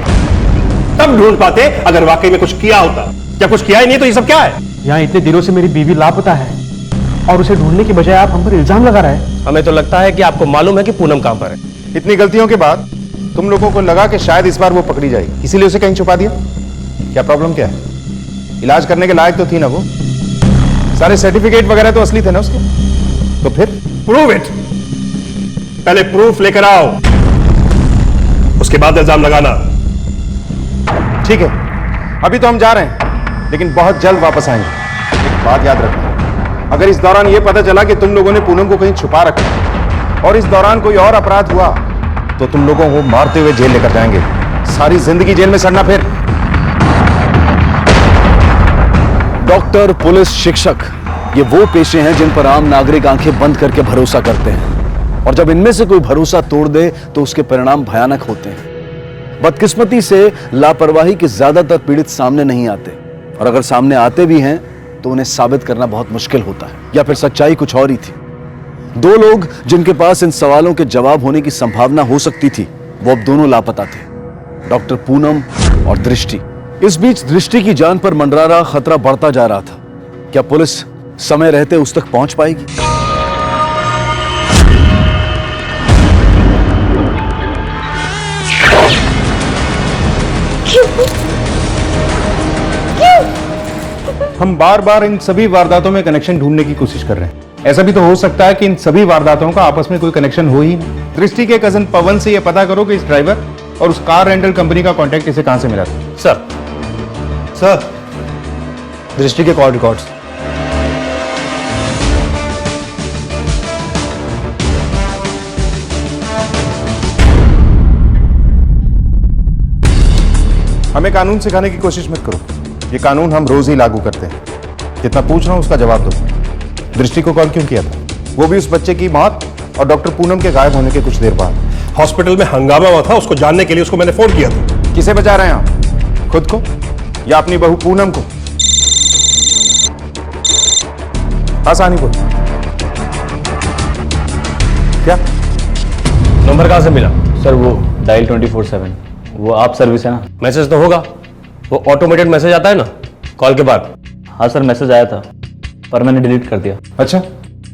Speaker 16: तब ढूंढ पाते अगर वाकई में कुछ किया होता। क्या कुछ किया ही नहीं तो ये सब क्या है?
Speaker 18: यहाँ इतने दिनों से मेरी बीवी लापता है और उसे ढूंढने की बजाय आप हम पर इल्जाम लगा रहे हैं।
Speaker 12: हमें तो लगता है कि आपको मालूम है कि पूनम कहां पर है।
Speaker 17: इतनी गलतियों के बाद तुम लोगों को लगा कि शायद इस बार वो पकड़ी जाएगी, इसीलिए उसे कहीं छुपा दिया। क्या प्रॉब्लम क्या है? इलाज करने के लायक तो थी ना वो, सारे सर्टिफिकेट वगैरह तो असली थे ना उसके। तो फिर
Speaker 16: प्रूव इट। पहले प्रूफ लेकर आओ, उसके बाद इल्जाम लगाना।
Speaker 17: ठीक है, अभी तो हम जा रहे हैं, लेकिन बहुत जल्द वापस आएंगे। एक बात याद रखना, अगर इस दौरान यह पता चला कि तुम लोगों ने पूनम को कहीं छुपा रखा और इस दौरान कोई और अपराध हुआ, तो तुम लोगों को मारते हुए जेल लेकर जाएंगे। सारी जिंदगी जेल में सड़ना। फिर
Speaker 6: डॉक्टर, पुलिस, शिक्षक, ये वो पेशे हैं जिन पर आम नागरिक आंखें बंद करके भरोसा करते हैं, और जब इनमें से कोई भरोसा तोड़ दे तो उसके परिणाम भयानक होते हैं। बदकिस्मती से लापरवाही के ज्यादातर पीड़ित सामने नहीं आते, और अगर सामने आते भी हैं तो उन्हें साबित करना बहुत मुश्किल होता है, या फिर सच्चाई कुछ और ही थी। 2 लोग जिनके पास इन सवालों के जवाब होने की संभावना हो सकती थी, वो अब दोनों लापता थे, डॉक्टर पूनम और दृष्टि। इस बीच दृष्टि की जान पर मंडरा रहा खतरा बढ़ता जा रहा था। क्या पुलिस समय रहते उस तक पहुंच पाएगी?
Speaker 17: हम बार बार इन सभी वारदातों में कनेक्शन ढूंढने की कोशिश कर रहे हैं। ऐसा भी तो हो सकता है कि इन सभी वारदातों का आपस में कोई कनेक्शन हो ही नहीं। दृष्टि के कजन पवन से यह पता करो कि इस ड्राइवर और उस कार रेंटल कंपनी का कांटेक्ट इसे कहां से मिला था।
Speaker 3: सर, दृष्टि के कॉल रिकॉर्ड्स।
Speaker 17: हमें कानून सिखाने की कोशिश मत करो, ये कानून हम रोज ही लागू करते हैं। जितना पूछ रहा हूं उसका जवाब दो। दृष्टि को कॉल क्यों किया था? वो भी उस बच्चे की मौत और डॉक्टर पूनम के गायब होने के कुछ देर बाद।
Speaker 16: हॉस्पिटल में हंगामा हुआ था, उसको जानने के लिए उसको मैंने फोन किया था।
Speaker 17: किसे बचा रहे हैं आप, खुद को या अपनी बहू पूनम को? आसानी बोल। क्या
Speaker 5: नंबर कहां से मिला? सर वो डायल 24/7, वो आप सर्विस है ना?
Speaker 12: मैसेज तो होगा, वो ऑटोमेटेड मैसेज आता है ना कॉल के बाद।
Speaker 5: हाँ सर, मैसेज आया था पर मैंने डिलीट कर दिया।
Speaker 17: अच्छा,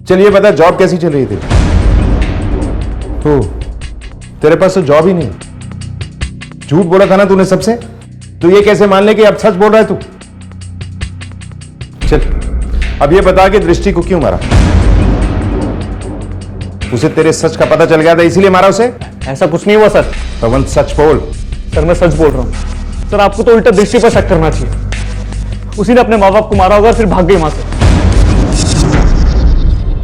Speaker 17: चलिए बता, जॉब कैसी चल रही थी? तो तेरे पास तो जॉब ही नहीं, झूठ बोला था ना तूने सबसे, तो ये कैसे मान ले कि अब सच बोल रहा है तू? चल अब ये बता कि दृष्टि को क्यों मारा? उसे तेरे सच का पता चल गया था इसीलिए मारा उसे?
Speaker 18: ऐसा कुछ नहीं हुआ सर।
Speaker 17: पवन सच बोल।
Speaker 18: सर मैं सच बोल रहा हूँ। सर आपको तो उल्टा दृष्टि पर शक करना चाहिए। उसी ने अपने माँ बाप को मारा होगा, फिर भाग गई वहां से।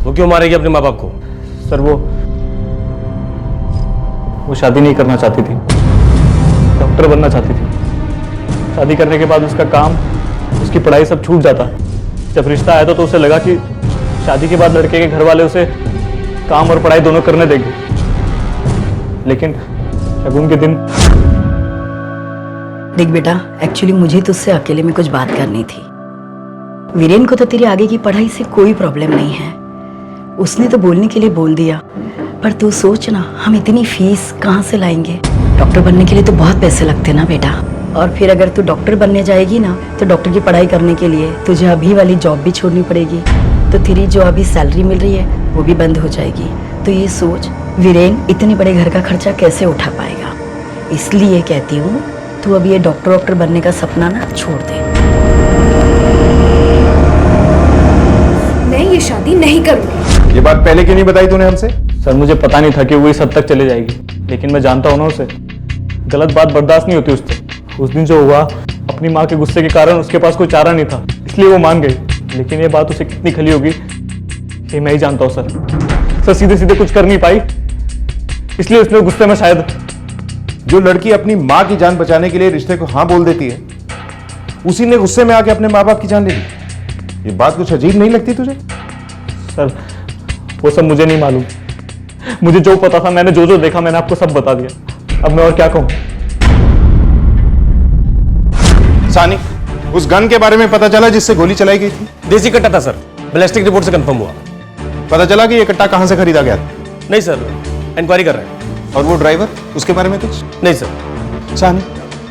Speaker 12: वो क्यों मारेगी अपने माँ बाप को?
Speaker 18: सर वो शादी नहीं करना चाहती थी, डॉक्टर बनना चाहती थी। शादी करने के बाद उसका काम, उसकी पढ़ाई सब छूट जाता। जब रिश्ता आया तो उसे लगा कि शादी के बाद लड़के के घर वाले उसे काम और पढ़ाई दोनों करने देंगे, लेकिन शगुन के दिन।
Speaker 20: देख बेटा, एक्चुअली मुझे तुझसे अकेले में कुछ बात करनी थी। वीरेन को तो तेरी आगे की पढ़ाई से कोई प्रॉब्लम नहीं है, उसने तो बोलने के लिए बोल दिया, पर तू सोच ना, हम इतनी फीस कहाँ से लाएंगे? डॉक्टर बनने के लिए तो बहुत पैसे लगते ना बेटा। और फिर अगर तू डॉक्टर बनने जाएगी ना, तो डॉक्टर की पढ़ाई करने के लिए तुझे अभी वाली जॉब भी छोड़नी पड़ेगी। तो तेरी जो अभी सैलरी मिल रही है वो भी बंद हो जाएगी। तो ये सोच, वीरेन इतने बड़े घर का खर्चा कैसे उठा पाएगा? इसलिए कहती हूँ तू अभी ये डॉक्टर बनने का सपना ना छोड़ दे।
Speaker 9: मैं ये शादी नहीं करूंगी।
Speaker 17: ये बात पहले क्यों नहीं बताई तूने हमसे?
Speaker 18: सर मुझे पता नहीं था कि वो इस हद तक चले जाएगी, लेकिन मैं जानता हूँ ना उसे, गलत बात बर्दाश्त नहीं होती उससे। उस दिन जो हुआ, अपनी माँ के गुस्से के कारण उसके पास कोई चारा नहीं था, इसलिए वो मान गई। लेकिन ये बात उसे कितनी खली होगी ये मैं ही जानता हूँ सर। सीधे सीधे कुछ कर नहीं पाई, इसलिए उसने गुस्से में शायद।
Speaker 17: जो लड़की अपनी माँ की जान बचाने के लिए रिश्ते को हाँ बोल देती है, उसी ने गुस्से में आके अपने माँ बाप की जान ले ली। ये बात कुछ अजीब नहीं लगती तुझे?
Speaker 18: सर वो सब मुझे नहीं मालूम, मुझे जो पता था, मैंने जो जो देखा मैंने आपको सब बता दिया। अब मैं और क्या कहूँ?
Speaker 17: सानी, उस गन के बारे में पता चला जिससे गोली चलाई गई थी?
Speaker 12: देसी कट्टा था सर, बैलिस्टिक रिपोर्ट से कंफर्म हुआ।
Speaker 17: पता चला कि ये कट्टा कहां से खरीदा गया था?
Speaker 12: नहीं सर, इंक्वायरी कर रहे हैं।
Speaker 17: और वो ड्राइवर, उसके बारे में कुछ?
Speaker 12: नहीं सर।
Speaker 17: सानी,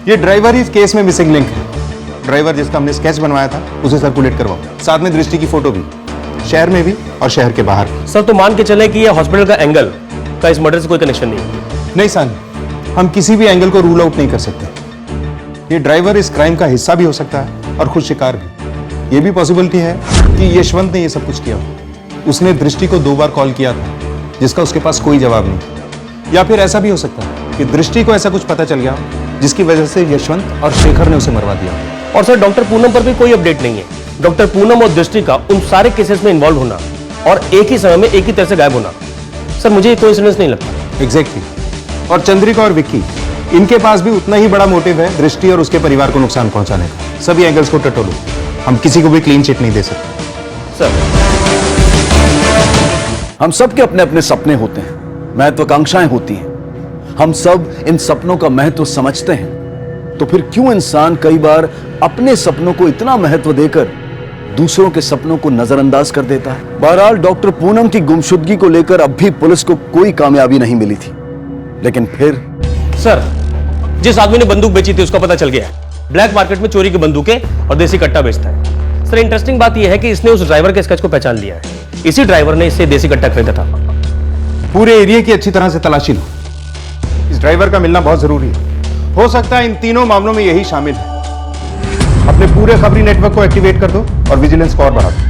Speaker 17: ये ड्राइवर ही इस केस में मिसिंग लिंक है। ड्राइवर जिसका हमने स्केच बनवाया था उसे सर्कुलेट करवाओ, साथ में दृष्टि की फोटो भी, शहर में भी और शहर के बाहर।
Speaker 12: सर तो मान के चले कि ये हॉस्पिटल का एंगल का इस मर्डर से कोई कनेक्शन नहीं है।
Speaker 17: नहीं सानी, हम किसी भी एंगल को रूल आउट नहीं कर सकते। ये ड्राइवर इस क्राइम का हिस्सा भी हो सकता है और खुद शिकार भी। ये भी पॉसिबिलिटी है कि यशवंत ने ये सब कुछ किया। उसने दृष्टि को 2 बार कॉल किया था जिसका उसके पास कोई जवाब नहीं। या फिर ऐसा भी हो सकता है कि दृष्टि को ऐसा कुछ पता चल गया जिसकी वजह से यशवंत और शेखर ने उसे मरवा दिया।
Speaker 12: और सर डॉक्टर पूनम पर भी कोई अपडेट नहीं है। डॉक्टर पूनम और दृष्टि का उन सारे केसेस में इन्वॉल्व होना और एक ही समय में एक ही तरह से गायब होना, सर मुझे कोइंसिडेंस नहीं लगता।
Speaker 17: एग्जैक्टली। और चंद्रिका और विक्की, इनके पास भी उतना ही बड़ा मोटिव है दृष्टि और उसके परिवार को नुकसान पहुंचाने का। सभी एंगल्स को टटोलो, हम किसी को भी क्लीन चिट नहीं दे सकते।
Speaker 12: सर
Speaker 6: हम सब के अपने अपने सपने होते हैं, महत्वाकांक्षाएं होती हैं। हम सब इन सपनों का महत्व समझते हैं, तो फिर क्यों इंसान कई बार अपने सपनों को इतना महत्व देकर दूसरों के सपनों को नजरअंदाज कर देता है? बहरहाल डॉक्टर पूनम की गुमशुदगी को लेकर अब भी पुलिस को कोई कामयाबी नहीं मिली थी, लेकिन फिर
Speaker 12: सर जिस आदमी ने बंदूक बेची थी उसका पता चल गया है। ब्लैक मार्केट में चोरी की बंदूकें और देसी कट्टा बेचता है। सर इंटरेस्टिंग बात यह है कि इसने उस ड्राइवर के स्केच को पहचान लिया है। इसी ड्राइवर ने इससे देसी कट्टा खरीदा था।
Speaker 17: पूरे एरिया की अच्छी तरह से तलाशी लो, इस ड्राइवर का मिलना बहुत जरूरी है। हो सकता है इन तीनों मामलों में यही शामिल है। अपने पूरे खबरी नेटवर्क को एक्टिवेट कर दो और विजिलेंस को और बढ़ा दो।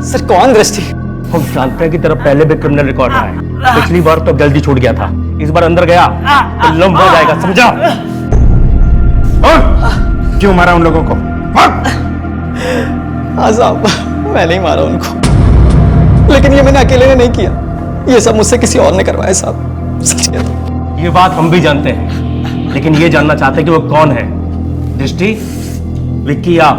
Speaker 12: सर कौन दृष्टि? हम जानते हैं कि तेरा पहले भी क्रिमिनल रिकॉर्ड रहा है। पिछली बार तो जल्दी छूट गया था, इस बार अंदर गया तो लंबा हो जाएगा, समझा?
Speaker 17: और क्यों मारा उन लोगों को?
Speaker 21: हाँ साहब, मैंने ही मारा उनको, लेकिन ये मैंने अकेले ने नहीं किया, ये सब मुझसे किसी और ने करवाया साहब। सच कहता।
Speaker 12: ये बात हम भी जानते हैं, लेकिन ये जानना चाहते हैं कि वो कौन है। दृष्टि, विक्की या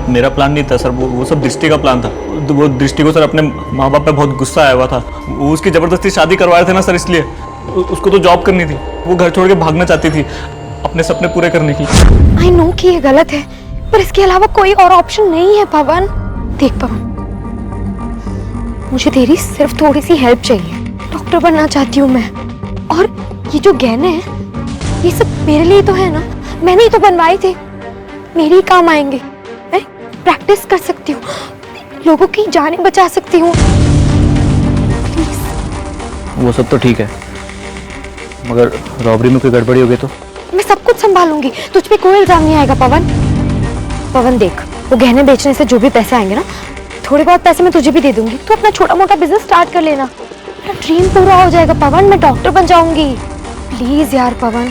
Speaker 18: मेरा प्लान नहीं था सर, वो सब दृष्टि का प्लान था। वो दृष्टि को सर अपने माँ बाप पे बहुत गुस्सा आया हुआ था, वो उसकी जबरदस्ती शादी करवाए थे ना सर, इसलिए उसको तो जॉब करनी थी, वो घर छोड़ के भागना चाहती थी अपने सपने पूरे करने की।
Speaker 9: आई नो कि ये गलत है, पर इसके अलावा कोई और ऑप्शन नहीं है पवन। देख पवन, मुझे तेरी सिर्फ थोड़ी सी हेल्प चाहिए। डॉक्टर बनना चाहती हूँ मैं, और ये जो गहने हैं ये सब मेरे लिए तो है ना, मैंने ही तो बनवाए थे, मेरे ही काम आएंगे। मैं प्रैक्टिस कर सकती हूँ, लोगों की जानें बचा सकती हूँ।
Speaker 18: वो सब तो ठीक है, मगर रॉबरी में कोई गड़बड़ी हो गई तो?
Speaker 9: मैं सब कुछ संभालूंगी, तुझ पे कोई इल्जाम नहीं आएगा पवन। पवन देख, वो गहने बेचने से जो भी पैसे आएंगे ना,
Speaker 15: थोड़े बहुत पैसे मैं तुझे भी दे दूंगी, तू अपना छोटा मोटा बिजनेस स्टार्ट कर लेना, मेरा ड्रीम पूरा हो जाएगा पवन, मैं डॉक्टर बन जाऊंगी। प्लीज यार पवन,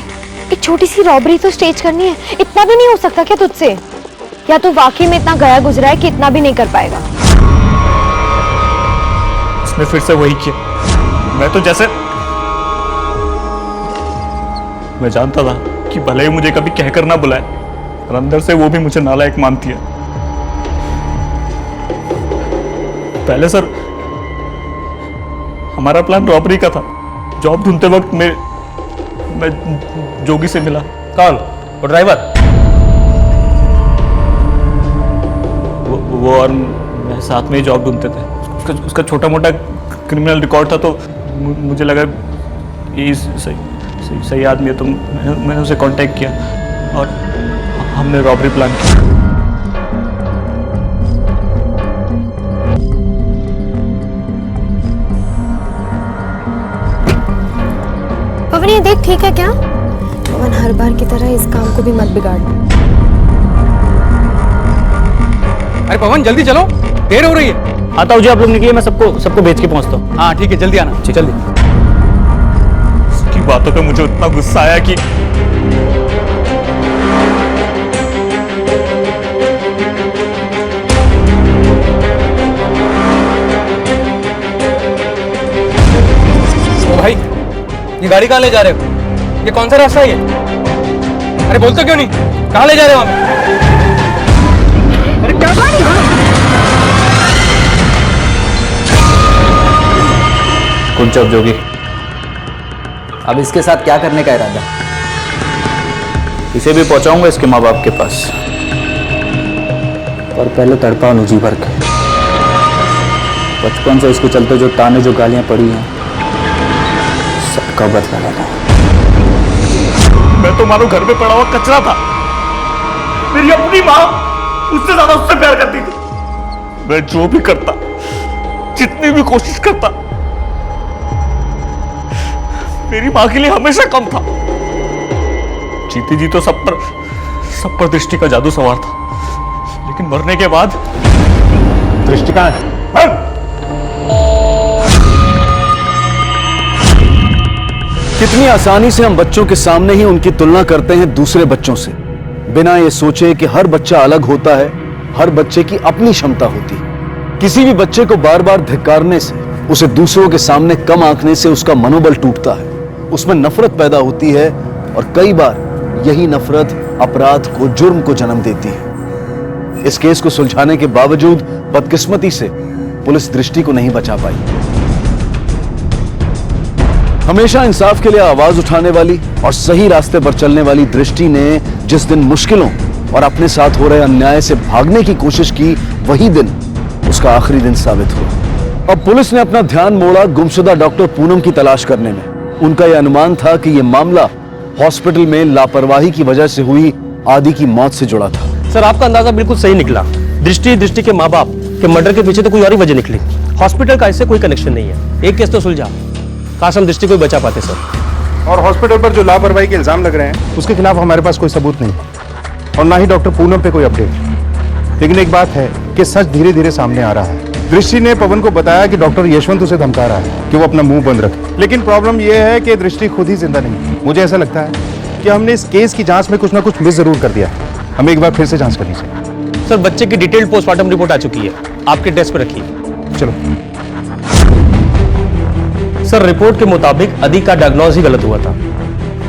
Speaker 15: एक छोटी सी रॉबरी तो स्टेज करनी है, इतना भी नहीं हो सकता क्या तुझसे? या तू वाकई में इतना गया गुजरा है कि इतना भी नहीं कर पाएगा?
Speaker 18: उसने फिर से वही किया। मैं तो जैसे मैं जानता था कि भले ही मुझे कभी कहकर ना बुलाए, पर अंदर से वो भी मुझे नालायक मानती है। पहले सर हमारा प्लान रॉबरी का था। जॉब ढूंढते वक्त मैं जोगी से मिला।
Speaker 12: कौन? वो ड्राइवर?
Speaker 18: वो और मैं साथ में ही जॉब ढूंढते थे। उसका छोटा मोटा क्रिमिनल रिकॉर्ड था, तो मुझे लगा ये सही आदमी है, तो मैंने उसे कांटेक्ट किया और हमने रॉबरी प्लान किया।
Speaker 15: पवन ये देख, ठीक है क्या? पवन हर बार की तरह इस काम को भी मत बिगाड़।
Speaker 4: अरे पवन जल्दी चलो, देर हो रही है।
Speaker 18: आता हूँ जी, आप लोग निकलिए, मैं सबको भेज के पहुंचता हूँ।
Speaker 4: हाँ ठीक है, जल्दी आना।
Speaker 18: ठीक, जल्दी। उसकी बातों पे मुझे इतना गुस्सा आया कि
Speaker 4: भाई ये गाड़ी कहाँ ले जा रहे हो? ये कौन सा रास्ता है ये? अरे बोलते क्यों नहीं? कहाँ ले जा रहे हो हमें? अरे क्या गाड़ी?
Speaker 18: कुछ जब जोगी,
Speaker 21: अब इसके साथ क्या करने का इरादा?
Speaker 18: इसे भी पहुंचाऊंगा इसके माँ बाप के पास, और पहले तड़पा अनुजी भर के। बचपन से इसके चलते जो ताने जो गालियां पड़ी हैं, सबका बदला लेना। मैं तो मानो घर में पड़ा हुआ कचरा था। मेरी अपनी माँ उससे ज्यादा उससे प्यार करती थी। मैं जो भी करता, जितनी भी कोशिश करता, मेरी माँ के लिए हमेशा कम था। जीती जी तो सब पर दृष्टि का जादू सवार था, लेकिन मरने के बाद
Speaker 17: दृष्टि कहाँ है?
Speaker 6: कितनी आसानी से हम बच्चों के सामने ही उनकी तुलना करते हैं दूसरे बच्चों से, बिना ये सोचे कि हर बच्चा अलग होता है, हर बच्चे की अपनी क्षमता होती है। किसी भी बच्चे को बार बार धिक्कारने से, उसे दूसरों के सामने कम आंकने से उसका मनोबल टूटता है, उसमें नफरत पैदा होती है, और कई बार यही नफरत अपराध को, जुर्म को जन्म देती है। इस केस को सुलझाने के बावजूद बदकिस्मती से पुलिस दृष्टि को नहीं बचा पाई। हमेशा इंसाफ के लिए आवाज उठाने वाली और सही रास्ते पर चलने वाली दृष्टि ने जिस दिन मुश्किलों और अपने साथ हो रहे अन्याय से भागने की कोशिश की, वही दिन उसका आखिरी दिन साबित हुआ। अब पुलिस ने अपना ध्यान मोड़ा गुमशुदा डॉक्टर पूनम की तलाश करने में। उनका यह अनुमान था कि यह मामला हॉस्पिटल में लापरवाही की वजह से हुई आदि की मौत से जुड़ा था।
Speaker 12: सर आपका अंदाजा बिल्कुल सही निकला। दृष्टि के माँ बाप के मर्डर के पीछे तो कोई और ही वजह निकली। हॉस्पिटल का इससे कोई कनेक्शन नहीं है। एक केस तो सुलझा, काश हम दृष्टि को बचा पाते सर।
Speaker 17: और हॉस्पिटल पर जो लापरवाही के इल्जाम लग रहे हैं, उसके खिलाफ हमारे पास कोई सबूत नहीं, और ना ही डॉक्टर पूनम पे कोई अपडेट। लेकिन एक बात है कि सच धीरे धीरे सामने आ रहा है। दृष्टि ने पवन को बताया कि डॉक्टर यशवंत उसे धमका रहा है कि वो अपना मुंह बंद रखे, लेकिन प्रॉब्लम यह है कि दृष्टि खुद ही जिंदा नहीं। मुझे ऐसा लगता है कि हमने इस केस की जांच में कुछ ना कुछ मिस जरूर कर दिया है। हमें एक बार फिर से जांच करनी चाहिए।
Speaker 12: सर बच्चे की डिटेल्ड पोस्टमार्टम रिपोर्ट आ चुकी है, आपके डेस्क पर रखिए।
Speaker 17: चलो।
Speaker 12: सर रिपोर्ट के मुताबिक अदी का डायग्नोज ही गलत हुआ था।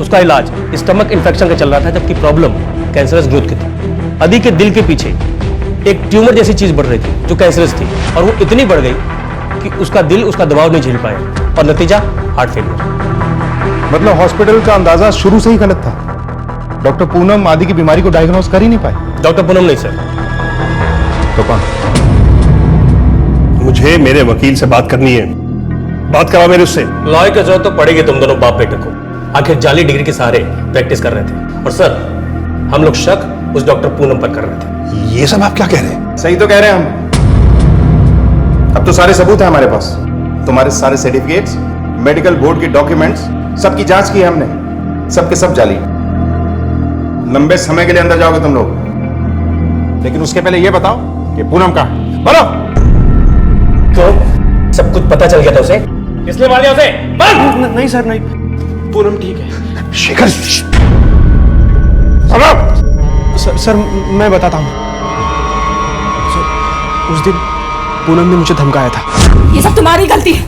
Speaker 12: उसका इलाज स्टमक इन्फेक्शन का चल रहा था, जबकि प्रॉब्लम कैंसरस ग्रोथ की थी। अदी के दिल के पीछे एक ट्यूमर जैसी चीज बढ़ रही थी जो कैंसरस थी, और वो इतनी बढ़ गई कि उसका दिल उसका दबाव नहीं झेल पाया, और नतीजा हार्ट फेलियर।
Speaker 17: मतलब हॉस्पिटल का अंदाजा शुरू से ही गलत था। डॉक्टर पूनम आदि की बीमारी को डायग्नोज कर ही नहीं पाए।
Speaker 12: डॉक्टर पूनम नहीं सर।
Speaker 17: तो कौन?
Speaker 12: मुझे मेरे वकील से बात करनी है। बात करा मेरे उससे। लॉ की जरूरत तो पड़ेगी तुम दोनों बाप बेटे को। आखिर जाली डिग्री के सहारे प्रैक्टिस कर रहे थे, और सर हम लोग शक उस डॉक्टर पूनम पर कर रहे थे।
Speaker 17: ये सब आप क्या कह रहे हैं? सही तो कह रहे हैं हम। अब तो सारे सबूत हैं हमारे पास। तुम्हारे सारे सर्टिफिकेट्स, मेडिकल बोर्ड के डॉक्यूमेंट्स, सबकी जांच की है हमने। सबके सब जाली। लंबे समय के लिए अंदर जाओगे तुम लोग, लेकिन उसके पहले ये बताओ कि पूनम कहाँ है? बोलो।
Speaker 12: सब कुछ पता चल गया था उसे? किसने मार दिया उसे?
Speaker 14: नहीं सर, नहीं, पूनम ठीक है।
Speaker 17: शेखर,
Speaker 14: सर मैं बताता हूँ। सर, उस दिन पूनम ने मुझे धमकाया था।
Speaker 8: ये सब तुम्हारी गलती है।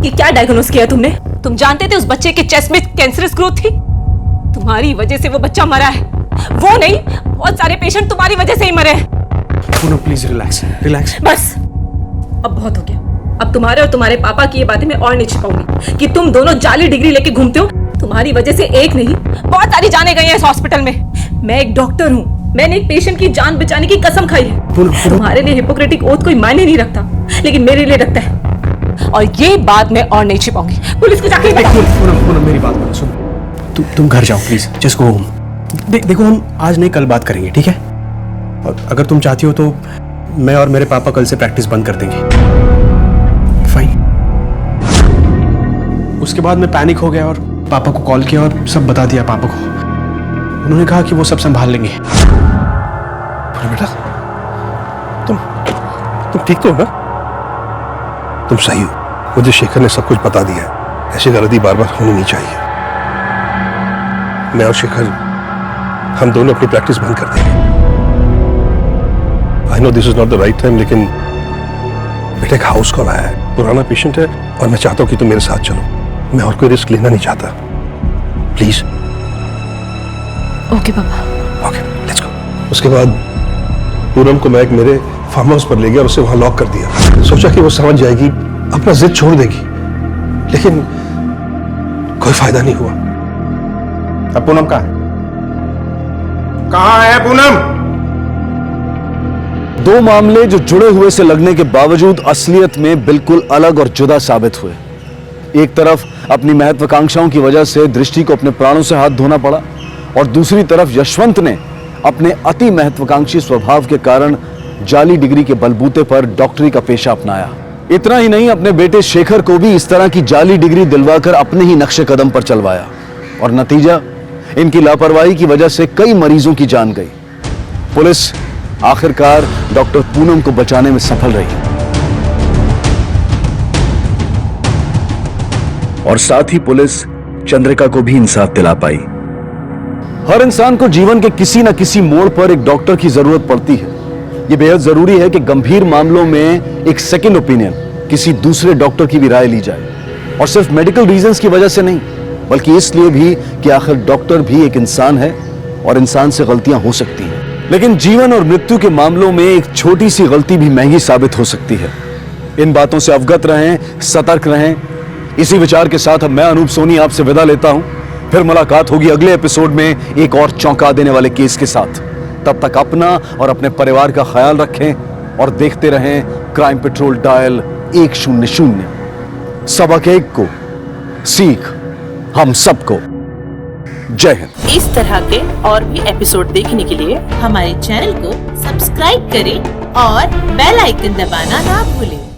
Speaker 8: ये क्या डायग्नोस किया तुमने? तुम जानते थे उस बच्चे के चेस्ट में कैंसरस ग्रोथ थी। तुम्हारी वजह से वो बच्चा मरा है। वो नहीं, बहुत सारे पेशेंट तुम्हारी वजह से ही मरे हैं।
Speaker 14: Poonam please relax, relax.
Speaker 8: बस अब बहुत हो गया। अब तुम्हारे और तुम्हारे पापा की ये बातें मैं और नहीं छिपाऊंगी कि तुम दोनों जाली डिग्री लेके घूमते हो। तुम्हारी वजह से एक नहीं, बहुत सारी जाने गई हैं इस हॉस्पिटल में। मैं एक डॉक्टर हूँ, मैंने एक पेशेंट की जान बचाने की कसम खाई है। तुम्हारे लिए हिपोक्रेटिक ओथ कोई मायने नहीं रखता, लेकिन मेरे लिए रखता है। और ये बात मैं और नहीं छिपाऊंगी। पुलिस को जाके
Speaker 14: पूनम मेरी बात सुनो। तुम घर जाओ प्लीज, जस्ट गो होम। देखो हम आज नहीं कल बात करेंगे, ठीक है? और अगर तुम चाहती हो तो मैं और मेरे पापा कल से प्रैक्टिस बंद कर देंगे। फाइन। उसके बाद मैं पैनिक हो गया और पापा को कॉल किया और सब बता दिया पापा को। उन्होंने कहा कि वो सब संभाल लेंगे।
Speaker 17: बेटा, तुम ठीक तो हो ना? तुम सही हो। मुझे शेखर ने सब कुछ बता दिया है। ऐसी गलती बार बार होनी नहीं चाहिए। मैं और शेखर हम दोनों अपनी प्रैक्टिस बंद कर देंगे। I know this is not the right time, लेकिन बेटा एक हाउस कॉल आया है, पुराना पेशेंट है और मैं चाहता हूं कि तुम मेरे साथ चलो। मैं और कोई रिस्क लेना नहीं चाहता। प्लीज।
Speaker 8: ओके पापा।
Speaker 17: Okay, let's go. उसके बाद पूनम को मैं मेरे फार्म हाउस पर ले गया और उसे वहां लॉक कर दिया। सोचा कि वो समझ जाएगी, अपना जिद छोड़ देगी, लेकिन कोई फायदा नहीं हुआ। अब पूनम कहाँ है पूनम?
Speaker 6: दो मामले जो जुड़े हुए से लगने के बावजूद असलियत में बिल्कुल अलग और जुदा साबित हुए। एक तरफ अपनी महत्वाकांक्षाओं की वजह से दृष्टि को अपने प्राणों से हाथ धोना पड़ा और दूसरी तरफ यशवंत ने अपने अति महत्वाकांक्षी स्वभाव के कारण जाली डिग्री के बलबूते पर डॉक्टरी का पेशा अपनाया। इतना ही नहीं, अपने बेटे शेखर को भी इस तरह की जाली डिग्री दिलवाकर अपने ही नक्शे कदम पर चलवाया और नतीजा, इनकी लापरवाही की वजह से कई मरीजों की जान गई। पुलिस आखिरकार डॉक्टर पूनम को बचाने में सफल रही और साथ ही पुलिस चंद्रिका को भी इंसाफ दिला पाई। हर इंसान को जीवन के किसी न किसी मोड़ पर एक डॉक्टर की जरूरत पड़ती है। यह बेहद जरूरी है कि गंभीर मामलों में एक सेकंड ओपिनियन, किसी दूसरे डॉक्टर की भी राय ली जाए, और सिर्फ मेडिकल रीजंस की वजह से नहीं, बल्कि इसलिए भी कि आखिर डॉक्टर भी एक इंसान है और इंसान से गलतियां हो सकती हैं। लेकिन जीवन और मृत्यु के मामलों में एक छोटी सी गलती भी महंगी साबित हो सकती है। इन बातों से अवगत रहें, सतर्क रहें। इसी विचार के साथ अब मैं अनूप सोनी आपसे विदा लेता हूं। फिर मुलाकात होगी अगले एपिसोड में एक और चौंका देने वाले केस के साथ। तब तक अपना और अपने परिवार का ख्याल रखें और देखते रहें क्राइम पेट्रोल डायल 100। सबक एक को, सीख हम सबको। जय हिंद।
Speaker 10: इस तरह के और भी एपिसोड देखने के लिए हमारे चैनल को सब्सक्राइब करें और बेल आइकन दबाना ना भूलें।